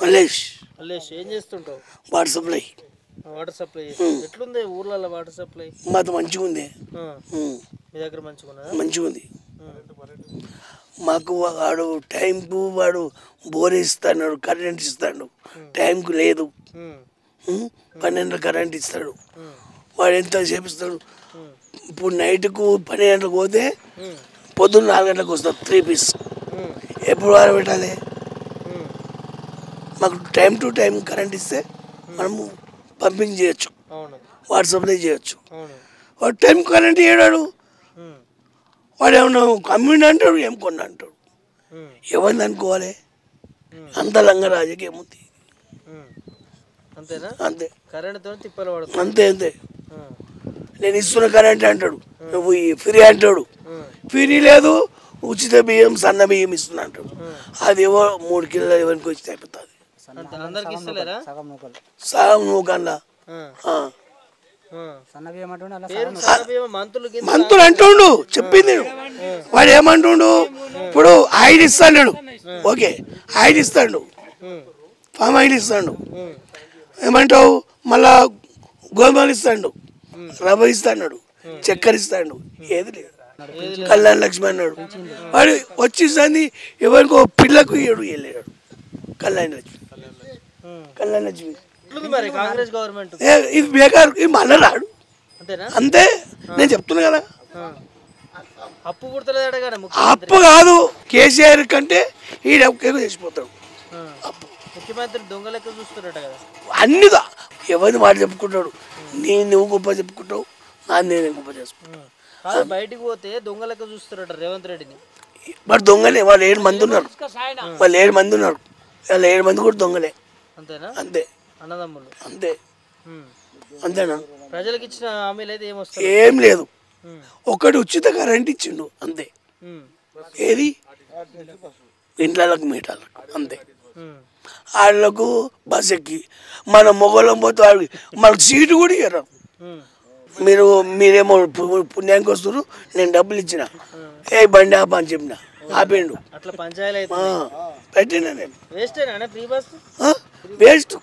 మల్లేష్. ఏం చేస్తుంటావు? Water supply. వాటర్ సప్లై ఎట్లుంది ఊర్లలో వాటర్ సప్లై? మాది మంచిగా ఉంది, మీ దగ్గర మంచిగా మంచిగా ఉంది. మాకు వాడు టైంకు వాడు బోర్ ఇస్తాడు, కరెంట్ ఇస్తాడు, టైంకు లేదు. 12 కరెంట్ ఇస్తాడు, వాడు ఎంత చేపిస్తాడు. ఇప్పుడు నైట్కు 12 గంటలకు పోతే పొద్దున్న 4 గంటలకు వస్తుంది 3 పీస్. ఎప్పుడు వారు పెట్టాలి? మాకు టైం టు టైం కరెంట్ ఇస్తే మనము పంపింగ్ చేయొచ్చు, వాటర్ సప్లై చేయొచ్చు. వాడు టైం కరెంట్ ఇవ్వడాడు, వాడు ఏమన్నా కమ్యూనిటీ అంటాడు, ఏం కొన్నా అంటాడు. ఎవరిని అనుకోవాలి? అంత లంగ రాజకీయం ఉంది. అంతేనా? అంతే, కరెంట్తో తిప్పలు పడుతుంది. అంతే అంతే. నేను ఇస్తున్న కరెంట్ అంటాడు, నువ్వు ఫ్రీ అంటాడు. ఫ్రీ లేదు, ఉచిత బియ్యం సన్న బియ్యం ఇస్తున్నా అంటాడు. అది ఏవో 3 కిలోలు ఎవరికి వచ్చి అయిపోతుంది. అందరికి ఇస్తలేరా? సగం నువ్వు కన్నా మంతులు అంటుండు. చెప్పింది వాడు ఏమంటుండు, ఇప్పుడు ఆయిల్ ఇస్తాడు, ఓకే ఆయిల్ ఇస్తాడు, పామ్ ఆయిల్ ఇస్తాడు, ఏమంటావు మళ్ళా గోధుమలు ఇస్తాడు, రవ్వ ఇస్తాడు, చక్కెర ఇస్తాడు, ఏది లేదు. కళ్యాణ లక్ష్మి అన్నాడు, వాడు వచ్చింది ఎవరికో పిల్లకు ఇయ్యడు, వెళ్ళాడు. కళ్యాణ లక్ష్మి, కళ్యాణ లక్ష్మి మరి కాంగ్రెస్ గవర్నమెంట్ ఇది బేకారు, ఇది మళ్ళీ రాడు. అంతే, నేను చెప్తున్నా కదా. అప్పు పుడతలేదట కదా, అప్పు కాదు, కేసీఆర్ కంటే ఈ ఎక్కువ చేసిపోతాడు. ముఖ్యమంత్రి దొంగ లెక్క చూస్తున్నారట కదా. అన్నిదా ఎవరిని మాట చెప్పుకుంటాడు, నువ్వు గొప్ప చెప్పుకుంటావు, నేను గొప్ప చేసుకుంటాను. బయటికి పోతే దొంగ లెక్క చూస్తారట రేవంత్ రెడ్డిని. మరి దొంగలే వాళ్ళు 7 మంది ఉన్నారు, వాళ్ళు 7 మంది ఉన్నారు, వాళ్ళు 7 మంది కూడా దొంగలే. అంతేనా? అంతే, అన్నదమ్ములు అంతే. అంతేనా? ప్రజలకు ఇచ్చిన హామీలు అయితే ఏమొస్తాయి? ఏం లేదు, ఒకటి ఉచిత కరెంట్ ఇచ్చిండు అంతే. ఏది ఇంట్లోకి మీటర్లకు అంతే. వాళ్ళకు బస్ ఎక్కి మన మొగలం పోతే మనకు సీటు కూడా ఇయ్యరు. మీరేమో పుణ్యానికి వస్తారు, నేను డబ్బులు ఇచ్చిన, ఏ బండి ఆప అని చెప్పిన, ఆపిండు. అట్లా పంచాయతీ పెట్టినా నేను. Waste waste.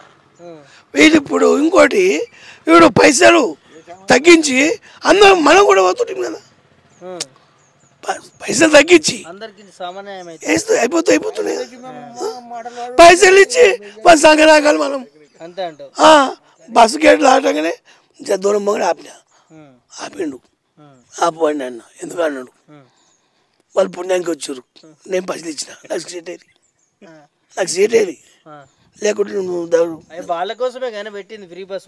వీడు ఇప్పుడు ఇంకోటి, వీడు పైసలు తగ్గించి అందరం మనం కూడా పోతుంటాం కదా, పైసలు తగ్గించి వేస్తే అయిపోతున్నాయి. పైసలు ఇచ్చి మన సంగరాగాలి మనం. బస్సు గేట్లు ఆటగానే దూరం మొగడు ఆపిండు, ఆపండి అన్న, ఎందుకు అన్నాడు. వాళ్ళు పుణ్యానికి వచ్చారు, నేను పైసలు ఇచ్చిన, నాకు సీట్ ఏది లేకుంటే నువ్వు దాడు. వాళ్ళ కోసమే కానీ పెట్టింది ఫ్రీ బస్.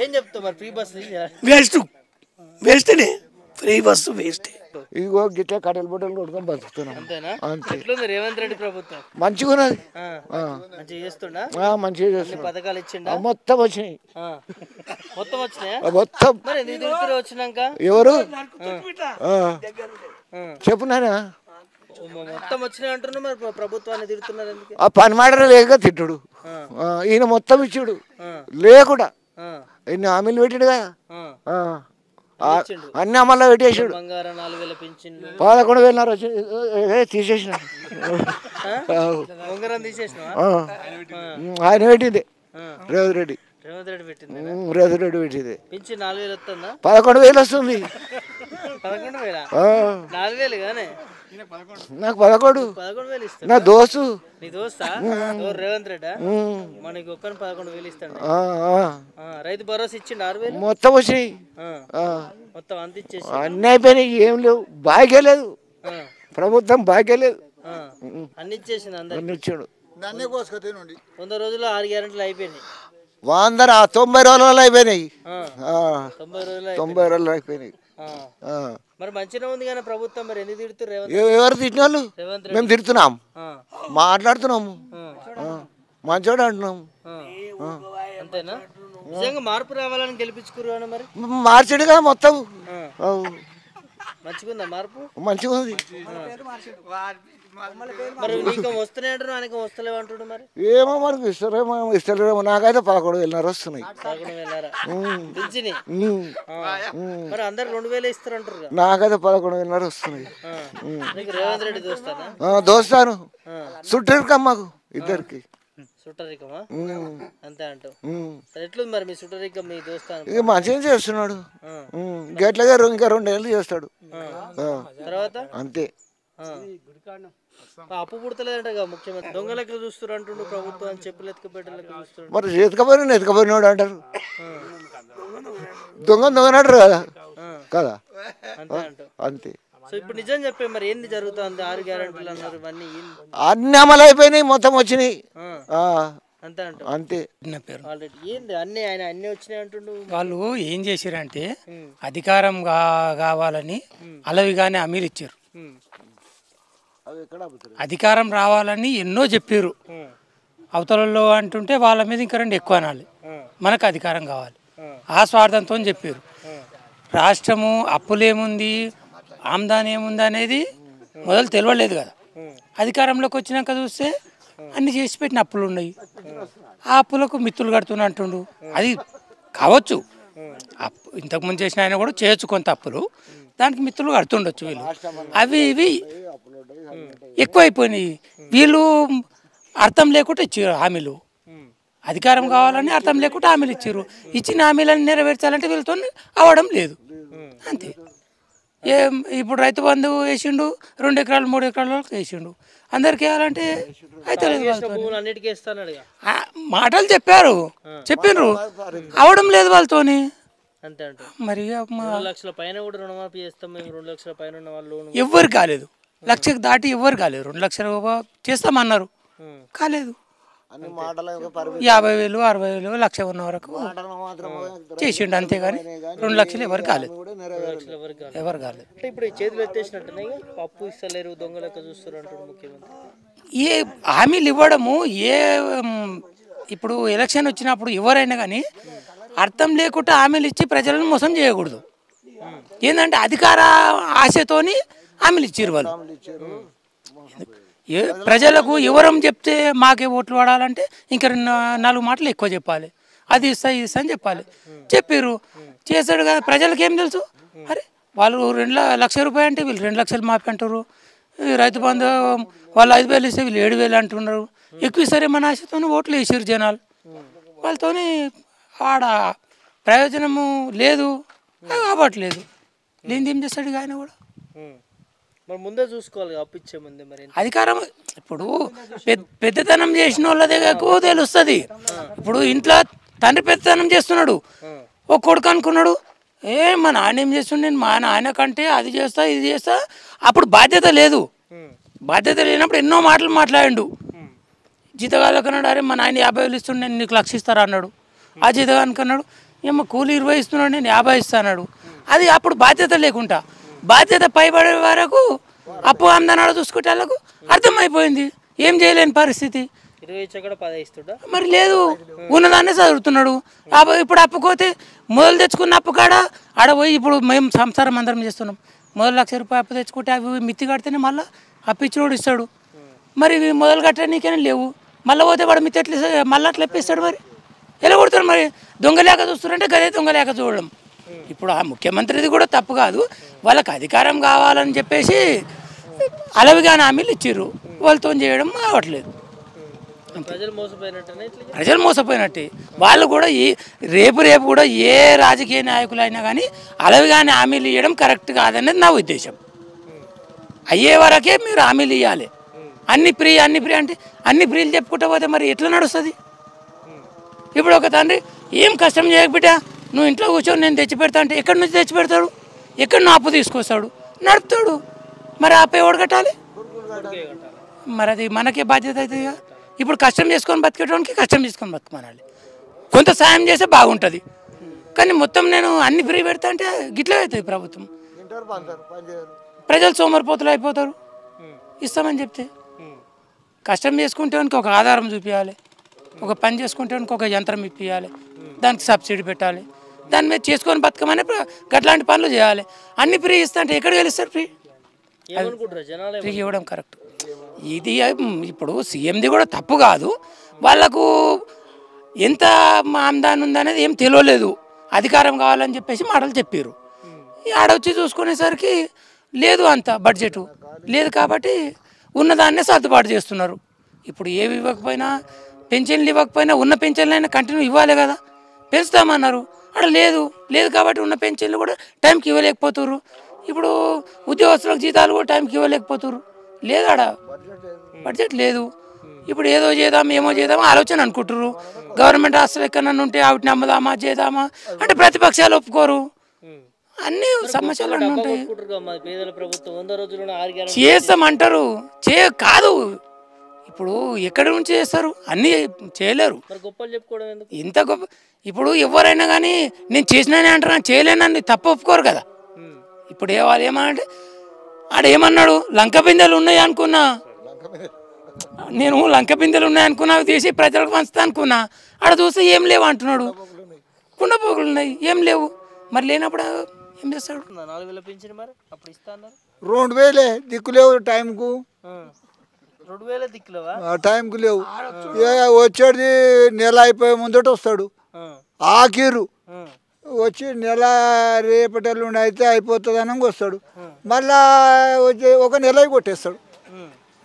ఏం చెప్తావు మరి? ఫ్రీ బస్ వేస్టే, ఫ్రీ బస్సు వేస్టే. ఇదిగో గిట్ల కట్టెలు బొట్టలు కొట్టుకొని బతుకుతున్నాం. అంతే. రేవంత్ రెడ్డి ప్రభుత్వం మంచిగా ఉన్నది, మంచిగా చేస్తుండా, మంచిగా చేస్తున్నా. పథకాలు ఇచ్చిండా? మొత్తం వచ్చినాయి, మొత్తం వచ్చినాయా? మొత్తం. వచ్చినాక ఎవరు చెప్పు నాయనా, మొత్తం వచ్చినాయి అంటున్నా, మరి ప్రభుత్వాన్ని తిడుతున్నారు. ఆ పని మాటలు లేక తిట్టుడు, ఈయన మొత్తం ఇచ్చాడు లేకుండా ఇన్ని హామీలు పెట్టాడు కదా, అన్ని అమల్లో పెట్టేసాడు. 11,000 తీసేసిన, ఆయన పెట్టింది రేవంత్ రెడ్డి. రేవంత్ రెడ్డి పెట్టింది 11,000 వస్తుంది. నాకు 11, నా దోస్తు రేవంత్ రెడ్డి మనకి ఒక్కని 11,000 ఇస్తాడు. రైతు భరోసా ఇచ్చిండు 6,000 మొత్తం వచ్చినాయి, మొత్తం అంత ఇచ్చేసి అన్నీ అయిపోయినాయి. ఏం లేవు, భాగ్యం లేదు, ప్రభుత్వం భాగ్యం లేదు, అన్ని ఇచ్చేసింది. అందరు ఇచ్చాడు. 100 రోజుల్లో 6 గ్యారెంటీలు అయిపోయినాయి. 90 రోజులలో అయిపోయినాయి, 90 రోజులు అయిపోయినాయి. మరి మంచిగా ఉంది కానీ ప్రభుత్వం మరి ఎందుకు తిడుతున్నారు? ఎవరు తిట్టిన వాళ్ళు? మేము తిడుతున్నాం, మాట్లాడుతున్నాము, మంచోడు అంటున్నాము. అంతేనా? నిజంగా మార్పు రావాలని గెలిపించుకురు మరి మార్చాడుగా మొత్తం. మంచిగుందా మార్పు? మంచిగా ఉంది. మరి నీకు వస్తున్నాయి అంటారు, ఆయనకు వస్తలేవు అంటాడు. మరి ఏమో మనకు ఇస్తలేమో. నాకైతే 11,000 వస్తున్నాయి. 11,000 మరి అందరు 2,000 ఇస్తారు అంటారు. నాకైతే 11,000 వస్తున్నాయి. రేవంత్ రెడ్డి దోస్తానా? దోస్తాను చుట్టూ మాకు ఇద్దరికి సుట్టరికమా అంతే అంటావు. ఎట్లుంది మరి మీ సుట్టరికం మీ దోస్తాను? ఇక మంచిగా చేస్తున్నాడు. గట్లగా ఇంకా 2 ఏళ్ళు చేస్తాడు తర్వాత అంతే. అప్పు పుడతలేదంట ముఖ్యమంత్రి. దొంగ లెక్క చూస్తారు అంటుండు ప్రభుత్వం అని చెప్పి ఎత్తుకపోయేట లెక్క చూస్తారు. మరి ఎత్తుకపోయినాడు అంటారు. దొంగనాడు కదా కదా అంతే అంటావు. అంతే. సో ఇప్పుడు నిజం చెప్పే మరి ఏంది జరుగుతుంది? 6 గ్యారెంటీలు అన్నారు, ఇవన్నీ అన్ని అమలు అయిపోయినాయి, మొత్తం వచ్చినాయి అంతే అంటావు. అంతే. ఆల్రెడీ ఏంది అన్నీ ఆయన అన్నీ వచ్చినాయి అంటుండు. వాళ్ళు ఏం చేశారంటే అధికారం కావాలని అలవిగానే హామీలు ఇచ్చారు. అధికారం రావాలని ఎన్నో చెప్పారు. అవతలలో అంటుంటే వాళ్ళ మీద ఇంకా 2 ఎక్కువ అనాలి. మనకు అధికారం కావాలి ఆ స్వార్థంతో చెప్పారు. రాష్ట్రము అప్పులేముంది ఆమ్దాని ఏముంది అనేది మొదలు తెలియలేదు కదా. అధికారంలోకి వచ్చినాక చూస్తే అన్ని చేసి పెట్టిన అప్పులు ఉన్నాయి. ఆ అప్పులకు మిత్తులు కడుతున్నా అంటుండు. అది కావచ్చు, అప్పు ఇంతకుముందు చేసిన ఆయన కూడా చేయొచ్చు కొంత అప్పులు, దానికి మిత్తులు కడుతుండొచ్చు వీళ్ళు. అవి ఇవి ఎక్కువైపోయినాయి. వీళ్ళు అర్థం లేకుండా ఇచ్చారు హామీలు. అధికారం కావాలని అర్థం లేకుండా హామీలు ఇచ్చారు. ఇచ్చిన హామీలను నెరవేర్చాలంటే వీళ్ళతో అవడం లేదు అంతే. ఇప్పుడు రైతు బంధు వేసిండు, 2 ఎకరాలు 3 ఎకరాల వేసిండు. అందరికి వేయాలంటే అయితే మాటలు చెప్పిండ్రు అవడం లేదు వాళ్ళతోని. మరి 2 లక్షల పైన కూడా రుణమాఫీ చేస్తాం మేము, 2 లక్షల పైన ఉన్న వాళ్ళు ఎవ్వరు కాలేదు. 1 లక్షకు దాటి ఎవ్వరు కాలేదు. 2 లక్షలు చేస్తామన్నారు, కాలేదు. 50,000 60,000 1 లక్ష ఉన్న వరకు చేసిండు అంతేగాని 2 లక్షలు ఎవరు కాలేదు, ఎవరు కాలేదు. ఇప్పుడు చేతులు ఎత్తేసినట్టునే అప్పు ఇస్తలేరు, దొంగ లెక్క చూస్తారు అంటారు ముఖ్యమంత్రి. ఏ హామీలు ఇవ్వడము ఇప్పుడు ఎలక్షన్ వచ్చినప్పుడు ఎవరైనా కానీ అర్థం లేకుండా హామీలు ఇచ్చి ప్రజలను మోసం చేయకూడదు. ఏంటంటే అధికార ఆశతోని హామీలు ఇచ్చారు వాళ్ళు. ప్రజలకు ఎవరం చెప్తే మాకే ఓట్లు పడాలంటే ఇంకా 4 మాటలు ఎక్కువ చెప్పాలి. అది ఇస్తా ఇది ఇస్తా అని చెప్పాలి. చెప్పారు చేశాడు కదా. ప్రజలకు ఏం తెలుసు? అరే వాళ్ళు 2 లక్షల రూపాయలు అంటే వీళ్ళు 2 లక్షలు మాపి అంటారు. రైతు బంధు వాళ్ళు 5,000 ఇస్తే వీళ్ళు 7,000 అంటున్నారు. ఎక్కువ సరే మన ఆశతో ఓట్లు వేసారు జనాలు. వాళ్ళతోని ఆడ ప్రయోజనము లేదు, అవ్వట్లేదు. లేనిది ఏం చేస్తాడు ఆయన కూడా. ముందే చూసుకోవాలి అప్పు ఇచ్చే ముందే. మరి అధికారం ఇప్పుడు పెద్దతనం చేసిన వాళ్ళదే ఎక్కువ తెలుస్తుంది. ఇప్పుడు ఇంట్లో తండ్రి పెద్దతనం చేస్తున్నాడు, ఓ కొడుకు అనుకున్నాడు, మా నాన్న ఏం చేస్తుండే, మా నాన్న కంటే అది చేస్తా ఇది చేస్తా. అప్పుడు బాధ్యత లేదు. బాధ్యత లేనప్పుడు ఎన్నో మాటలు మాట్లాడిండు. జీతగాళ్ళకు అన్నాడు, అరే మా నాయన 50,000 ఇస్తుండే, నేను నీకు 1,00,000 ఇస్తారా అన్నాడు. ఆ జీతగానికి అన్నాడు, ఏమో కూలి 20 ఇస్తున్నాడు, నేను 50 ఇస్తాడు. అది అప్పుడు బాధ్యత లేకుండా. బాధ్యత పైబడే వరకు అప్పు అందనాడు చూసుకుంటే వాళ్ళకు అర్థమైపోయింది ఏం చేయలేని పరిస్థితి. మరి లేదు, ఉన్నదాన్నే చదువుతున్నాడు. ఇప్పుడు అప్పుకోతే మొదలు తెచ్చుకున్న అప్పు కాడ ఆడ పోయి ఇప్పుడు మేము సంసారం అందరం చేస్తున్నాం. మొదలు 1,00,000 రూపాయలు అప్పు తెచ్చుకుంటే అవి మిత్తి కడితేనే మళ్ళీ అప్పు ఇచ్చినోడు ఇస్తాడు. మరి ఇవి మొదలు కట్టడానికైనా లేవు. మళ్ళీ పోతే వాడు మిత్తి ఎట్లా మళ్ళీ అట్లా ఎప్పిస్తాడు. మరి ఎలా కొడతాడు? మరి దొంగలేక చూస్తారంటే గదే దొంగలేక చూడడం. ఇప్పుడు ఆ ముఖ్యమంత్రిది కూడా తప్పు కాదు. వాళ్ళకి అధికారం కావాలని చెప్పేసి అలవిగానే హామీలు ఇచ్చారు, వాళ్ళతో చేయడం అవ్వట్లేదు. ప్రజలు మోసపోయినట్టే. వాళ్ళు కూడా రేపు కూడా ఏ రాజకీయ నాయకులు అయినా కానీ అలవిగానే హామీలు ఇవ్వడం కరెక్ట్ కాదనేది నా ఉద్దేశం. అయ్యే వరకే మీరు హామీలు ఇవ్వాలి. అన్ని ఫ్రీ అంటే అన్ని ఫ్రీలు చెప్పుకుంటూ పోతే మరి ఎట్లా నడుస్తుంది? ఇప్పుడు ఒక తండ్రి ఏం కష్టం చేయకపోతే నువ్వు ఇంట్లో కూర్చొని నేను తెచ్చి పెడతా అంటే ఎక్కడి నుంచి తెచ్చి పెడతాడు? ఎక్కడ నువ్వు అప్పు తీసుకొస్తాడు, నడుపుతాడు. మరి అప్పు ఎవడు కట్టాలి? మరి అది మనకే బాధ్యత అవుతుంది కదా. ఇప్పుడు కష్టం చేసుకొని బతికేటానికి కష్టం చేసుకొని బతుకమనాలి. కొంత సాయం చేస్తే బాగుంటుంది. కానీ మొత్తం నేను అన్ని ఫ్రీ పెడతా అంటే గిట్లా అవుతుంది ప్రభుత్వం. ప్రజలు సోమరిపోతులు అయిపోతారు ఇస్తామని చెప్తే. కష్టం చేసుకుంటే ఒక ఆధారం చూపించాలి, ఒక పని చేసుకుంటే ఒక యంత్రం ఇప్పించాలి, దానికి సబ్సిడీ పెట్టాలి, దాని మీద చేసుకొని బతకమని అట్లాంటి పనులు చేయాలి. అన్ని ఫ్రీ ఇస్తా అంటే ఎక్కడ గెలుస్తారు? ఫ్రీ ఇవ్వడం కరెక్ట్. ఇది ఇప్పుడు సీఎంది కూడా తప్పు కాదు. వాళ్ళకు ఎంత ఆమ్దాని ఉందనేది ఏం తెలియలేదు. అధికారం కావాలని చెప్పేసి మాటలు చెప్పారు. ఆడొచ్చి చూసుకునేసరికి లేదు, అంత బడ్జెట్ లేదు. కాబట్టి ఉన్నదాన్నే సర్దుబాటు చేస్తున్నారు. ఇప్పుడు ఏవి ఇవ్వకపోయినా పెన్షన్లు ఇవ్వకపోయినా ఉన్న పెన్షన్లు అయినా కంటిన్యూ ఇవ్వాలి కదా, పెంచుతామన్నారు. అక్కడ లేదు కాబట్టి ఉన్న పెన్షన్లు కూడా టైంకి ఇవ్వలేకపోతుర్రు. ఇప్పుడు ఉద్యోగస్తులకు జీతాలు కూడా టైంకి ఇవ్వలేకపోతుర్రు. లేదు ఆడ బడ్జెట్ లేదు. ఇప్పుడు ఏదో చేద్దాం ఏమో చేద్దామా ఆలోచన అనుకుంటుర్రు. గవర్నమెంట్ హాస్టల్ ఎక్కడన్నా ఉంటే వాటిని అమ్మదామా చేద్దామా అంటే ప్రతిపక్షాలు ఒప్పుకోరు. అన్ని సమస్యలు అన్నీ ఉంటాయి. చేస్తామంటారు కాదు. ఇప్పుడు ఎక్కడి నుంచి చేస్తారు, అన్నీ చేయలేరు. ఇంత గొప్ప ఇప్పుడు ఎవరైనా కానీ నేను చేసినానే అంటారా, చేయలేనని తప్ప ఒప్పుకోరు కదా. ఇప్పుడు వాళ్ళు ఏమనంటే ఆడ ఏమన్నాడు, లంక బిందెలు ఉన్నాయి అనుకున్నా నేను, లంక బిందెలు ఉన్నాయి అనుకున్నా, అవి తీసి ప్రజలకు పంచుతా అనుకున్నా. ఆడ చూస్తే ఏం లేవు అంటున్నాడు. కుండపోగులు ఉన్నాయి ఏం లేవు. మరి లేనప్పుడు ఏం చేస్తాడు? 4000 పెంచిన మరి అప్పుడు ఇస్తా అన్నారు. 2000 దిక్కులేవు టైంకు. 2000 దిక్కులేవా? టైంకు లేవు. వచ్చేది నెల అయిపోయే ముందట వస్తాడు. ఆఖీరు వచ్చి నెల రేపటి అయితే అయిపోతుంది అనగా వస్తాడు. మళ్ళా వచ్చి ఒక నెల కొట్టేస్తాడు.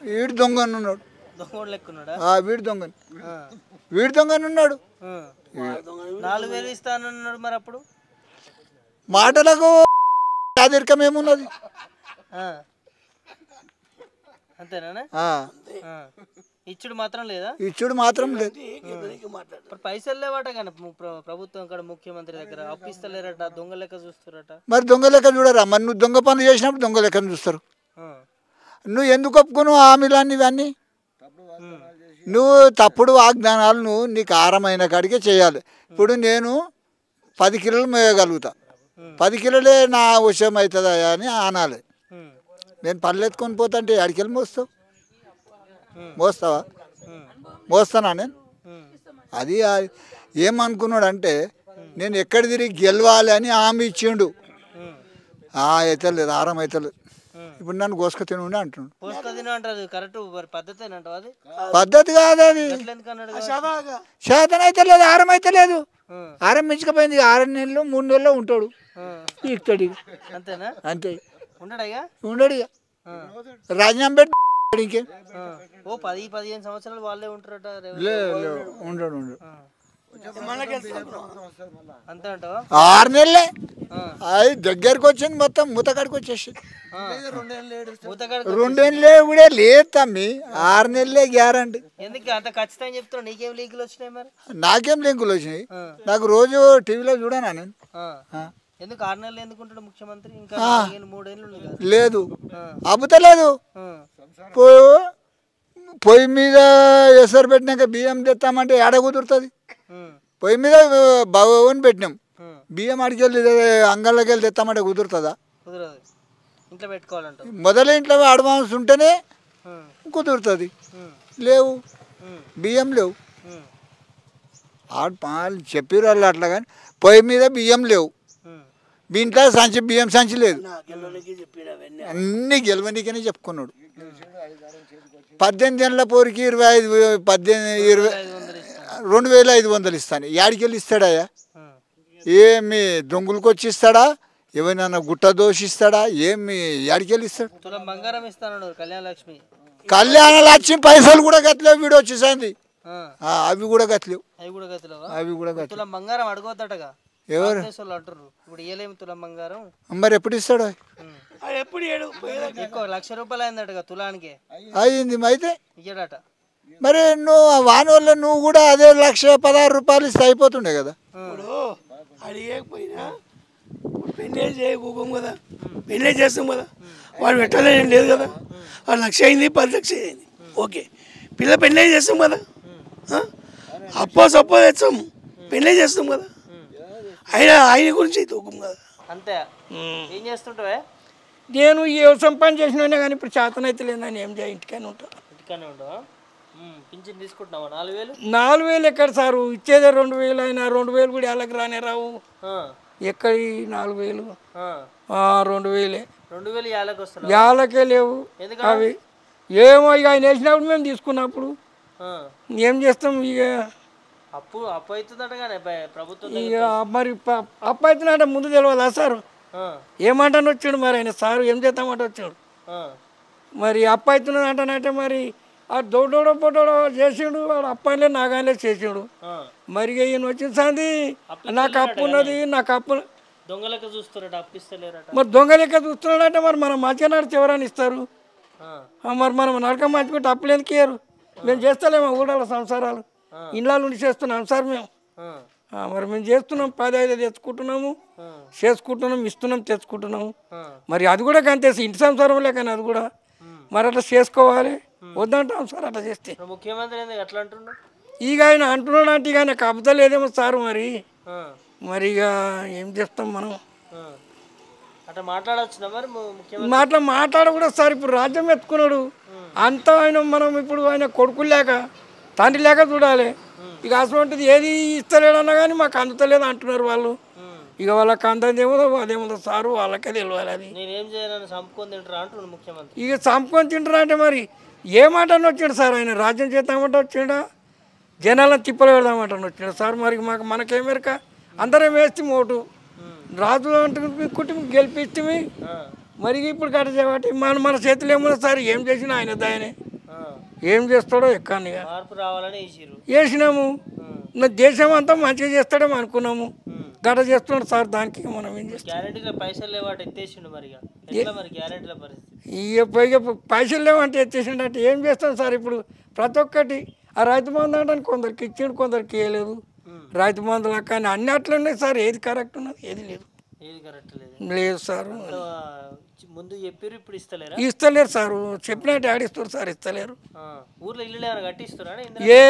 వీడు దొంగనున్నాడు. వీడు దొంగనున్నాడు. 4000 ఇస్తానన్నాడు. మరి అప్పుడు మాటలకు ఆదరికం ఏమున్నది? అంతేనా? ఇచ్చుడు మాత్రం లేదా? ఇచ్చుడు మాత్రం లేదు. పైసలు లేవాట కానీ ప్రభుత్వం ఇక్కడ ముఖ్యమంత్రి దగ్గర అప్పిస్తలేరట, దొంగ లెక్క చూస్తారట. మరి దొంగ లెక్క చూడరా? మరి నువ్వు దొంగ పనులు చేసినప్పుడు దొంగ లెక్కను చూస్తారు. నువ్వు ఎందుకు ఒప్పుకున్నావు హామీలన్నీ ఇవన్నీ? నువ్వు తప్పుడు వాగ్దానాలు నువ్వు నీకు ఆరమైన కాడికే చేయాలి. ఇప్పుడు నేను 10 కిలోలు మేయగలుగుతా, 10 కిలోలే నా విషయం అవుతుందా అని అనాలి. నేను పళ్ళు ఎత్తుకొని పోతా అంటే అడికెళ్ళి మోస్తావా? మోస్తానా నేను? అది ఏమనుకున్నాడు అంటే నేను ఎక్కడ తిరిగి గెలవాలి అని హామీ ఇచ్చిండు. అవుతలేదు, ఆరం అవుతలేదు. ఇప్పుడు నన్ను గోసుక తినండి అంటుండు. పద్ధతి కాదు అది. శాతం అయితే లేదు, ఆరం అయితే లేదు. ఆరం మించకపోయింది. 6 నెలలు 3 నెలలు ఉంటాడు. ఇక్కడి అంతే ఉండడు. ఇక రాజీనామా పెట్టి ఇంకే 10-15 సంవత్సరాలు వాళ్ళే ఉంటారట. ఉండడు. అంతే అంటావా? 6 నెలలే అది దగ్గరకు వచ్చింది. మొత్తం మూతకాడికి వచ్చేసి 2 నెలలే కూడా లేదు తమ్మి. 6 నెలలే గ్యారంటీ. ఎందుకు అంత ఖచ్చితంగా చెప్తున్నా? నీకేం లింకులు వచ్చినాయి? మరి నాకేం లింకులు వచ్చినాయి? నాకు రోజు టీవీలో చూడనా నేను. ఎందుకు 6 నెలలు ఎందుకుంటాడు ముఖ్యమంత్రి? ఇంకా 3 ఏళ్ళు లేదు, అబ్బుతలేదు. పొయ్యి మీద ఎసరు పెట్టినాక బియ్యం తెస్తామంటే ఏడ కుదురుతుంది? పొయ్యి మీద భవన్ పెట్టినాం, బియ్యం అడికెళ్ళి అంగళ్ళకి వెళ్ళి తెస్తామంటే కుదురుతుందా? ఇంట్లో పెట్టుకోవాలంట. మొదలు ఇంట్లో అడ్వాన్స్ ఉంటేనే కుదురుతుంది. లేవు, బియ్యం లేవు. చెప్పారు వాళ్ళు అట్లా. కానీ పొయ్యి మీద బియ్యం లేవు. ఇంట్లో బియ్యం సంచి లేదు. అన్నీ గెలవనీకనే చెప్పుకున్నాడు. 18 ఏళ్ళ పోరికి 2500 ఇస్తాను. యాడికెళ్ళి ఇస్తాడయ్యా? ఏమి దొంగలకు వచ్చి ఇస్తాడా? ఏమైనా గుట్ట దోషిస్తాడా? ఏమి యాడికెళ్ళి ఇస్తాడు? బంగారం ఇస్తాను. కళ్యాణ లక్ష్మి పైసలు కూడా గట్లేవు. వీడు వచ్చేసింది. అవి కూడా గట్లేవు. బంగారం అడగొద్దటగా ఎవరు ఇప్పుడు ఇయ్యలేము తులం బంగారం. మరి ఎప్పుడు ఇస్తాడు? ఎప్పుడు 1,00,000 రూపాయలు అయిందట తులానికి. అయింది అయితే ఇయ్యడట. మరి నువ్వు వాని వల్ల నువ్వు కూడా అదే 1,16,000 రూపాయలు ఇస్తే అయిపోతుండే కదా. అడిగకపోయినా పెళ్ళే చేయకపోం కదా, పెళ్ళే చేస్తాం కదా. వాడు పెట్టలేం లేదు కదా. 1,00,000 అయింది, 10 లక్షలు అయింది. ఓకే, పిల్ల పెళ్ళే చేస్తాం కదా. సప్పో తెచ్చాం, పెళ్ళే చేస్తాం కదా. ఆయన గురించి తూకం కదా. అంతే. ఏం చేస్తుంటావే? నేను ఏ వ్యవసాయం పని చేసినా కానీ ఇప్పుడు చేతనైతే లేదు. నేను ఏం చేయ ఇంటికనే ఉంటా. ఇంటికనే ఉంటావా? పింఛన్ తీసుకుంటున్నావా? 4,000? 4,000 ఎక్కడ సారు? ఇచ్చేదే 2,000 అయినా 2,000 కూడా ఎలాగ రానే రావు. ఎక్కడి 4,000? 2,000. 2,000 ఏళ్ళకి వస్తున్నాయి. ఏళ్ళకే లేవు అవి. ఏమో ఇక ఆయన వేసినప్పుడు మేము తీసుకున్నప్పుడు ఏం చేస్తాం ఇక. అప్పు అవుతుందట కానీ ప్రభుత్వం ఇక మరి అప్పు అవుతుందంటే ముందు తెలియదా సారు? ఏమంటాను వచ్చాడు మరి ఆయన సారు, ఏం చేద్దామంటే వచ్చాడు. మరి అప్పు అవుతున్నది అంటానంటే మరి ఆ దొడ్డోడో పొట్టోడో చేసిండు వాడు అప్పలే నాగానే చేసిండు మరి ఈయన వచ్చిన సంది నాకు అప్పు ఉన్నది నాకు అప్పు దొంగలక చూస్తారట అప్పిస్తలేరట మరి దొంగ లెక్క చూస్తున్నాడంటే మరి మనం మంచిగా నడిచి ఎవరైనా ఇస్తారు మరి మనం నడక మంచుకుంటే అప్పులు ఎందుకు ఇయ్యరు మేము చేస్తలేమో ఊళ్ళ సంసారాలు ఇండ్ల నుండి చేస్తున్నాం సార్ మేము మరి మేము చేస్తున్నాం 10-5 తెచ్చుకుంటున్నాము చేసుకుంటున్నాం ఇస్తున్నాం తెచ్చుకుంటున్నాము మరి అది కూడా కంతేసి ఇంటి సంసారంలే కానీ అది కూడా మరి అట్లా చేసుకోవాలి వద్దంటాం సార్ అట్లా చేస్తే ముఖ్యమంత్రి ఎట్లా అంటున్నా ఇక ఆయన అంటున్నాడు అంటే ఇక ఆయనకు అబద్ధలేదేమో సార్ మరి ఇక ఏం చేస్తాం మనం అట్లా మాట్లాడొచ్చునా మరి మాట్లాడకూడదు సార్ ఇప్పుడు రాజ్యం ఎత్తుకున్నాడు అంతా ఆయన మనం ఇప్పుడు ఆయన కొడుకులు లేక తండ్రి లేక చూడాలి ఇక అటువంటిది ఏది ఇస్తలేడన్నా కానీ మాకు అందుతలేదు అంటున్నారు వాళ్ళు ఇక వాళ్ళకి అందేమో అదేమో సారు వాళ్ళకే తెలియాలి అది ఇక చంపుకొని తింటారా అంటే మరి ఏ మాట అని వచ్చాడు సార్ ఆయన రాజ్యం చేద్దామంటే వచ్చాడా జనాలను తిప్పలు పెడదామంటే వచ్చాడు సార్ మరి మనకేమెరక అందరం వేస్తే ఓటు రాజు అంటే కుటుంబం గెలిపిస్తే మరి ఇప్పుడు కట్ట చేయబట్టి మన చేతులు ఏమన్నా సార్ ఏం చేసినా ఆయన దాయనే ఏం చేస్తాడో ఎక్కని వేసినాము నా దేశం అంతా మంచిగా చేస్తాడేమో అనుకున్నాము గడ చేస్తున్నాడు సార్ దానికి మనం ఏం చేస్తాం పైసలు లేవంటే ఎత్తేసిండు అంటే ఏం చేస్తాం సార్ ఇప్పుడు ప్రతి ఒక్కటి ఆ రైతు బంధు అంటే కొందరికి ఇచ్చిండు కొందరికి ఇవ్వలేదు రైతు బంధువులు కానీ అన్ని అట్లా ఉన్నాయి సార్ ఏది కరెక్ట్ ఉన్నది ఏది లేదు లేదు సార్ ముందు చెప్పారు ఇప్పుడు ఇస్తలేరు సార్ చెప్పినట్టు ఆడిస్తారు సార్ ఇస్తలేరు ఊర్లో ఇల్లు కట్టిస్తారా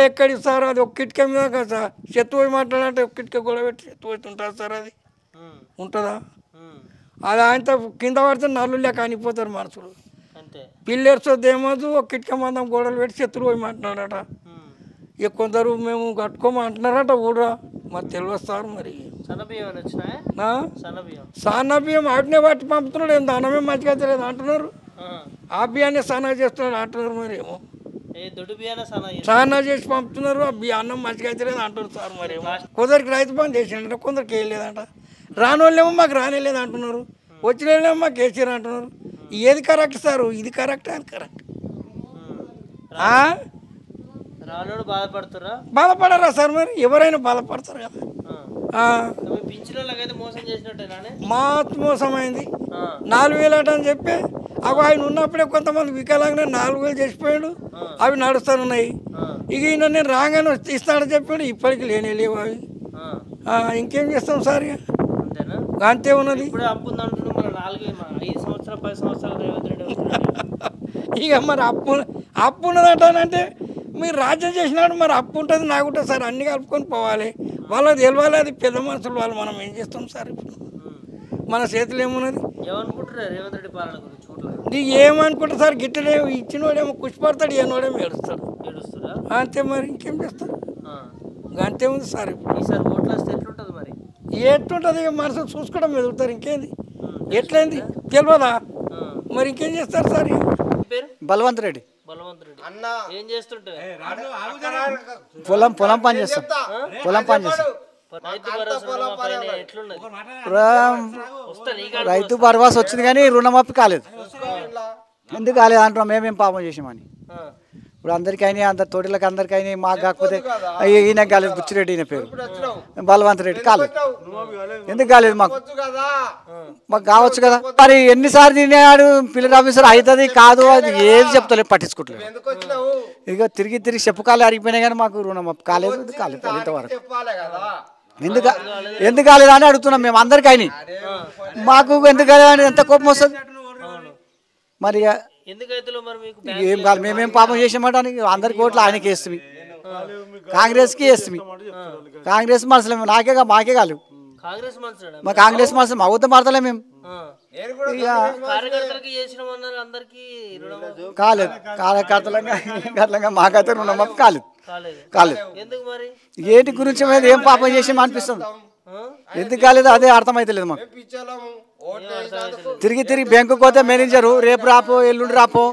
ఎక్కడి సార్ అది ఒక కిటికీ మీద కదా సార్ చెత్త పోయి మాట్లాడాలంటే ఒక కిటికీ గొడవ పెట్టి చెత్త పోయి ఉంటుంది సార్ అది ఉంటుందా అది ఆయనతో కింద పడితే నల్లు లేక అనిపోతారు మనుషులు పిల్లర్స్ వద్దేమోదు ఒక కిటికీ మందం గోడలు పెట్టి చెత్తలు పోయి మాట్లాడారట ఇక కొందరు మేము కట్టుకోమంటున్నారట కూడా మరి తెలియదు సార్ మరి సన్నబియ్యం ఆటినే పట్టి పంపుతున్నాడు ఏం అన్నమే మంచిగా తెలియదు అంటున్నారు ఆ బియ్యాన్ని సన్నా చేస్తున్నాడు అంటున్నారు మరి ఏమో సన్నా చేసి పంపుతున్నారు ఆ అన్నం మంచిగా తెలియదు అంటున్నారు సార్ మరి ఏమో కొందరికి రైతు బంధు చేసిండ కొందరికి వేయలేదంట రాని వాళ్ళేమో మాకు రానేలేదు అంటున్నారు వచ్చిన వాళ్ళేమో మాకు వేసారు అంటున్నారు ఏది కరెక్ట్ సార్ ఇది కరెక్ట్ అది కరెక్ట్ బాధపడరా సార్ మరి ఎవరైనా బాధపడతారు కదా మోసమైంది 4,000 అట అని చెప్పి అవి ఆయన ఉన్నప్పుడే కొంతమంది వికలాంగా 4,000 చేసిపోయాడు అవి నడుస్తున్నాయి ఇక ఈయన నేను రాగానే ఇస్తాడని చెప్పాడు ఇప్పటికి లేనే లేవు అవి ఇంకేం చేస్తాం సార్ ఇక అంతే ఉన్నది ఇక మరి అప్పు ఉన్నదంటే మీరు రాజ్యం చేసినాడు మరి అప్పు ఉంటుంది నాకు ఉంటుంది సార్ అన్ని కలుపుకొని పోవాలి వాళ్ళకి తెలియాలి అది పెద్ద మనుషులు వాళ్ళు మనం ఏం చేస్తాం సార్ ఇప్పుడు మన చేతులు ఏమున్నది నీకు ఏమనుకుంటా సార్ గిట్టడే ఇచ్చినోడేమో కుషిపడతాడు ఏనోడేమో ఏడుస్తాడు అంతే మరి ఇంకేం చేస్తారు అంతే ఉంది సార్ ఇప్పుడు ఎట్లుంటుంది ఇక మనసు చూసుకోవడం ఎదుగుతారు ఇంకేంది ఎట్లయింది తెలియదా మరి ఇంకేం చేస్తారు సార్ బలవంత్ రెడ్డి ఏం చేస్తుంటే పొలం పని చేస్తాం రైతు భరోసా వచ్చింది కానీ రుణమాఫీ కాలేదు ఎందుకు కాలేదు అంటున్నాం మేమేం పాపం చేసామని ఇప్పుడు అందరికైనా అందరి తోటిలకు అందరికైనా మాకు కాకపోతే ఈయన కాలేదు బుచ్చిరెడ్డి ఈయన పేరు బలవంత్ రెడ్డి కాలేదు ఎందుకు కాలేదు మాకు కావచ్చు కదా మరి ఎన్నిసార్లు తినేవాడు పిల్లల ఆఫీసర్ అవుతుంది కాదు అది ఏది చెప్తలేదు పట్టించుకోవట్లేదు ఇక తిరిగి చెప్పుకాలు అరిగిపోయినాయి కానీ మాకు రుణమాఫీ కాలేదు ఇంతవరకు ఎందుకు కాలేదు అని అడుగుతున్నాం మేము అందరికైనా మాకు ఎందుకు కాలేదు ఎంత కోపం వస్తుంది మరి ఏం కాదు మేమేం పాపం చేసామంటానికి అందరికి ఓట్లు ఆయనకి వేస్తుంది కాంగ్రెస్కి వేస్తుంది కాంగ్రెస్ మనసులే మాకే కాదు మా కాంగ్రెస్ మనసు మా ఊత మారతలే మేము కాలేదు కార్యకర్తలంగా మాకైతే రుణమాఫీ కాలేదు ఏంటి గురించి ఏం పాపం చేసామో అనిపిస్తుంది ఎందుకు కాలేదు అదే అర్థమైతలేదు మాకు తిరిగి బ్యాంకుకి పోతే మేనేజరు రేపు రాపో ఎల్లుండి రాపో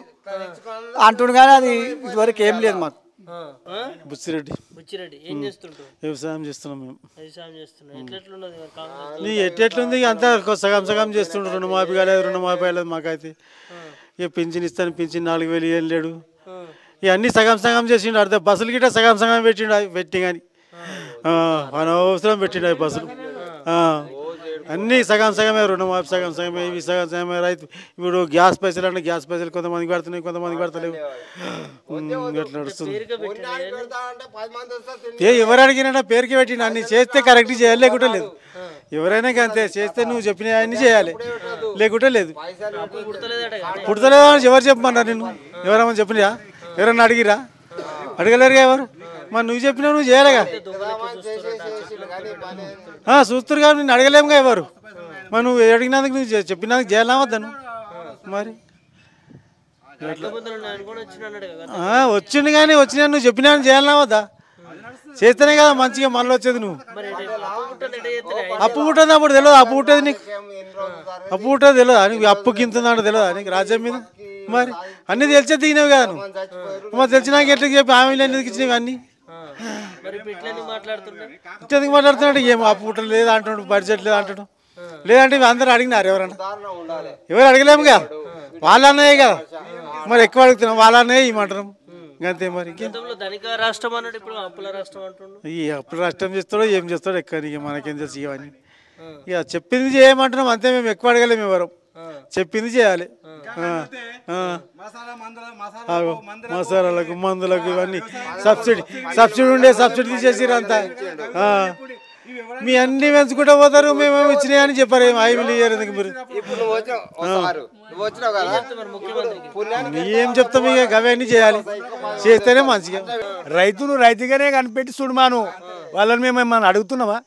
అంటుండు కానీ అది ఇదివరకు ఏం లేదు మాకు బుచ్చిరెడ్డి ఏం చేస్తుంటారు వ్యవసాయం చేస్తున్నాం మేము ఎట్లెట్లుంది అంతా సగం చేస్తుండ్రు రుణమాఫీ కాలేదు మాకైతే ఇక పింఛన్ ఇస్తాను పింఛన్ 4,000 ఏం లేడు ఇవన్నీ సగం సగం చేసిండు అర్థం బస్సులు గిట్ట సగం సగం పెట్టి కానీ అనవసరం పెట్టిండు అవి బస్సులు అన్నీ సగం సగమే రుణమాఫీ సగం సగమే ఇవి సగం సగమే రైతు ఇప్పుడు గ్యాస్ పైసలు అంటే గ్యాస్ పైసలు కొంతమందికి పడుతున్నాయి కొంతమందికి పడతలేవు ఎట్లా నడుస్తుంది ఎవరు అడిగినా పేరుకి పెట్టిండు అన్ని చేస్తే కరెక్ట్ చేయాలి లేకుంటే లేదు ఎవరైనా అంతే చేస్తే నువ్వు చెప్పిన అన్ని చేయాలి లేకుంటే లేదు పుడతలేదా ఎవరు చెప్పమన్నారు నిన్ను ఎవరమ్మని చెప్పినా ఎవరన్నా అడిగిరా అడగలేరుగా ఎవరు మరి నువ్వు చెప్పినా నువ్వు చేయాలిగా చూస్తారు కానీ నేను అడగలేముగా ఎవరు మరి నువ్వు అడిగినందుకు నువ్వు చెప్పినందుకు చేయాలా వద్దాను మరి వచ్చింది కానీ వచ్చినా నువ్వు చెప్పినా చేయాలా వద్దా చేస్తేనే కదా మంచిగా మళ్ళీ వచ్చేది నువ్వు అప్పు పుట్టేది అప్పుడు తెలియదు అప్పు పుట్టేది నీకు అప్పు పుట్టేది తెలియదా నీకు అప్పు కింద తెలియదా నీకు రాజ్యం మీద మరి అన్నీ తెలిసే దిగినవి కదా నువ్వు మరి తెలిసినాక ఎట్లా చెప్పి హామీలు ఎందుకు ఇచ్చినవి అన్నీ ఇట్లా మాట్లాడుతున్నాడు ఏమో అప్పు పుట్టలు లేదు అంటున్నాడు బడ్జెట్ లేదు అంటాడు లేదంటే అందరూ అడిగినారు ఎవరన్నా ఎవరు అడగలేముగా వాళ్ళ అన్నయ్యే కదా మరి ఎక్కువ అడుగుతున్నాం వాళ్ళ అన్నయ్య ఇవ్వమంటున్నాం అంతే మరి ఈ అప్పుల రాష్ట్రం చేస్తాడో ఏం చేస్తాడో ఎక్కువ మనకేం తెలుసు ఇవన్నీ ఇక చెప్పింది చేయమంటున్నాం అంతే మేము ఎక్కువ అడగలేము ఎవరు చెప్పింది చేయాలి మసాలాలకు మందులకు ఇవన్నీ సబ్సిడీ ఉండే సబ్సిడీ తీసేసారు అంతా మీ అన్ని పెంచుకుంటూ పోతారు మేమేమి ఇచ్చినాయి అని చెప్పారు ఏం హామీలు ఇయ్యారు ఎందుకు మీరు ఏం చెప్తాం ఇక అవన్నీ చేయాలి చేస్తేనే మంచిగా రైతును రైతుగానే కనిపెట్టి చూడమాను వాళ్ళని మేము ఏమన్నా అడుగుతున్నామా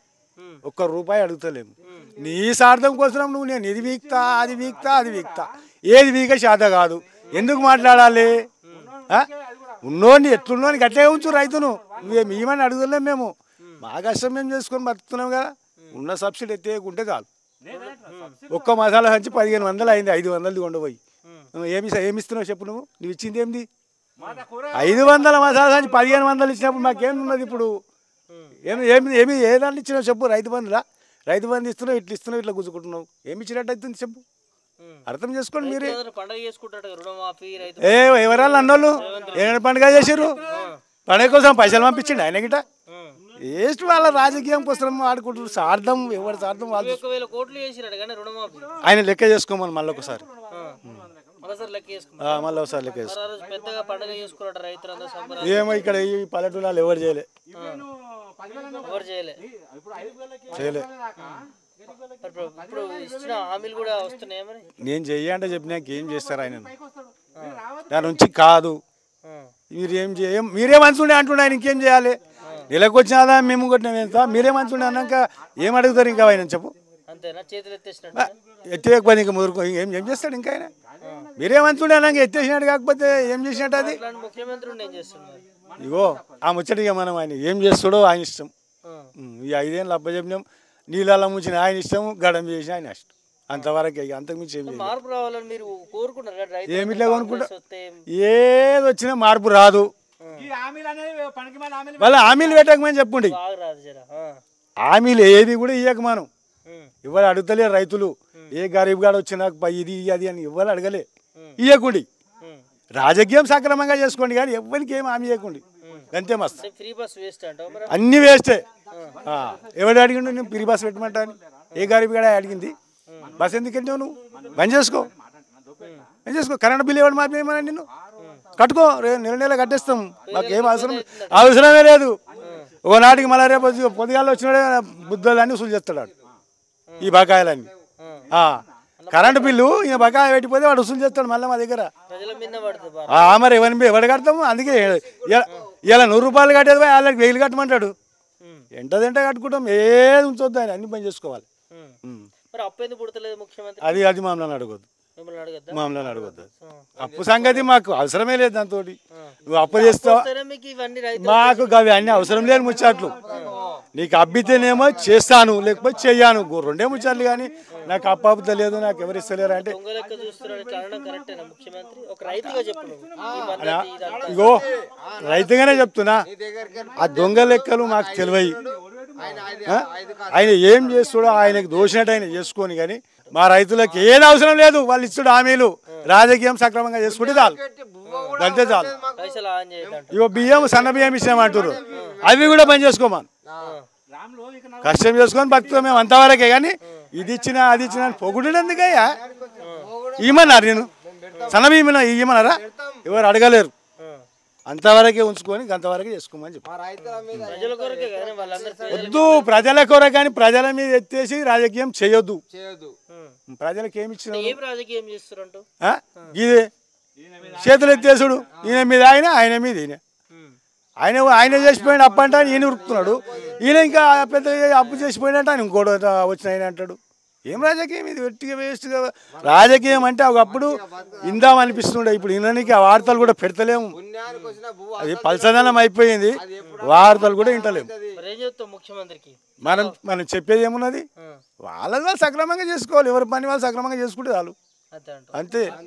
ఒక్క రూపాయి అడుగుతలేము నీ స్వార్థం కోసం నువ్వు నేను ఇది వీక్తా అది వీక్తా అది వీక్తా ఏది వీక శాత కాదు ఎందుకు మాట్లాడాలి ఉన్నోని ఎట్లున్నోని గట్టిగా ఉంచు రైతును నువ్వేమి ఏమని అడుగుతలేము మేము మా కష్టం మేము చేసుకొని బతుకుతున్నాం కదా ఉన్న సబ్సిడీ ఎత్తేయకుంటే చాలు ఒక్క మసాలా సంచి 1500 అయింది 500 కొండపోయి ఏమి ఇస్తున్నావు చెప్పు నువ్వు ఇచ్చింది ఏంది 500 మసాలా సంచి 1500 ఇచ్చినప్పుడు మాకేమున్నది ఇప్పుడు ఏమి ఏదాన్ని ఇచ్చినావు చెప్పు రైతు బంధు ఇస్తున్నావు ఇట్లా గుంజుకుంటున్నావు ఏమి ఇచ్చినట్టు అవుతుంది చెప్పు అర్థం చేసుకోండి మీరే ఎవరాళ్ళు అన్నోళ్ళు ఏమైనా పండుగ చేసారు పండుగ కోసం పైసలు పంపించండి ఆయన గిట వేస్ట్ వాళ్ళ రాజకీయం కోసం ఆడుకుంటారు సార్థం ఎవరి సార్థం వాళ్ళు ఆయన లెక్క చేసుకోమని మళ్ళీ ఒకసారి మళ్ళీ ఒకసారి లెక్క చేసుకో ఏమో ఇక్కడ ఈ పల్లెటూళ్ళు ఎవరు చేయలే నేను చెయ్యంటే చెప్పినాక ఏం చేస్తారు ఆయన దాని నుంచి కాదు మీరే మంచి ఉండే అంటుండే ఆయన ఇంకేం చేయాలి నెలకు వచ్చిన మేము కొట్టినాం ఎంత మీరే మంచి ఉండే అన్నాక ఏం అడుగుతారు ఇంకా ఆయన చెప్పు ఎత్తేయకపోతే ఇంకా ముదురుకో ఏం చేస్తాడు ఇంకా ఆయన మీరే మంచి ఉండే అన్నాక ఎత్తేసినట్టు కాకపోతే ఏం చేసినట్టు అది ఇగో ఆ ముచ్చటిగా మనం ఆయన ఏం చేస్తాడో ఆయన ఇష్టం ఈ 5 ఏళ్ళు అప్పచెప్పినాం నీళ్ళలో ముంచిన ఆయన ఇష్టం గడం చేసిన ఆయన ఇష్టం అంతవరకు అంతకుమించి ఏమిట్లా కొనుక్కుంటా ఏది వచ్చినా మార్పు రాదు వాళ్ళ హామీలు పెట్టకమని చెప్పుండి హామీలు ఏది కూడా ఇవ్వక మనం ఎవరు అడుగుతలేరు రైతులు ఏ గరీబ్ గాడు వచ్చినా ఇది అది అని ఎవరు అడగలే ఇవ్వకుండి రాజకీయం సక్రమంగా చేసుకోండి కానీ ఎవరికి ఏం హామీ ఇవ్వకండి అంతే మస్తు అన్ని వేస్టే ఎవడు అడిగిండు నేను ఫ్రీ బస్ పెట్టమంటా అని ఏ గరీబ్ గడ అడిగింది బస్ ఎందుకు వెళ్ళావు నువ్వు బంద్ చేసుకో కరెంట్ బిల్ ఇవ్వడం మాత్రమేమన్నా నిన్ను కట్టుకో నెల కట్టేస్తాం మాకు ఏం అవసరమే లేదు ఒకనాటికి మళ్ళీ రేపు పొద్దుగాల్లో వచ్చినాడే బుద్ధులన్నీ వసూలు చేస్తాడు ఈ బకాయిలన్నీ కరెంటు బిల్లు ఈయన బకాయి పెట్టిపోతే వాడు వసూలు చేస్తాడు మళ్ళీ మా దగ్గర మరి ఎవరు కడతాము అందుకే ఇలా 100 రూపాయలు కట్టేది పోయి వాళ్ళకి 1000 కట్టమంటాడు ఎంటదంటే కట్టుకుంటాం ఏది ఉంచొద్దు ఆయన అన్ని పని చేసుకోవాలి అది మామూలు అడగొద్దు అప్పు సంగతి మాకు అవసరమే లేదు దాంతో నువ్వు అప్పు చేస్తావు మాకు అవి అన్ని అవసరం లేని ముచ్చట్లు నీకు అబ్బితేనేమో చేస్తాను లేకపోతే చెయ్యాను 2 ముచ్చట్లు కానీ నాకు అప్పు లేదు నాకు ఎవరు ఇస్తలేరు అంటే ఇగో రైతుగానే చెప్తున్నా ఆ దొంగ లెక్కలు మాకు తెలివయి ఆయన ఏం చేస్తాడో ఆయనకు దోషినట్టు ఆయన చేసుకొని కానీ మా రైతులకు ఏది అవసరం లేదు వాళ్ళు ఇచ్చుడు హామీలు రాజకీయం సక్రమంగా చేసుకుంటే చాలు అంతే చాలు. పైసలు ఆన్ చేయొద్దంట. ఇగో బియ్యం సన్న బియ్యం ఇచ్చామంటారు, అవి కూడా బంద్ చేసుకోమని. కష్టం చేసుకొని బతుకుతాం మేము అంతవరకే, కానీ ఇది ఇచ్చినా అది ఇచ్చినా పొగుడు ఎందుకయ్యా? ఇవ్వమన్నారు, నేను సన్న బియ్యం ఇవ్వమన్నారా? ఎవరు అడగలేరు. అంతవరకే ఉంచుకొని అంతవరకే చేసుకోమని చెప్పి ప్రజల కొరకే కానీ వాళ్ళందరూ వద్దు. ప్రజల కొరకు కానీ ప్రజల మీద ఎత్తేసి రాజకీయం చేయొద్దు. ప్రజలకు ఏమి ఇచ్చిన ఏం రాజకీయం చేస్తారంటూ ఇదే చేతులు ఎత్తేసుడు, ఈయన మీద ఆయన, ఆయన మీద ఈయన. ఆయన చేసిపోయిన అప్పు అంటే ఈయన ఉరుకుతున్నాడు, ఈయన ఇంకా పెద్ద అప్పు చేసిపోయినట్టు ఆయన ఇంకోటి వచ్చిన ఆయన అంటాడు. ఏం రాజకీయం ఇది? వెట్టిగా వేస్ట్గా. రాజకీయం అంటే ఒకప్పుడు ఇందాం అనిపిస్తుండే, ఇప్పుడు ఈయనకి ఆ వార్తలు కూడా పెడతలేము. అది పల్సదనం అయిపోయింది, వార్తలు కూడా వింటలేము. ముఖ్యమంత్రికి మనం చెప్పేది ఏమున్నది? వాళ్ళది వాళ్ళు సక్రమంగా చేసుకోవాలి, ఎవరి పని వాళ్ళు సక్రమంగా చేసుకుంటే చాలు, అంతే.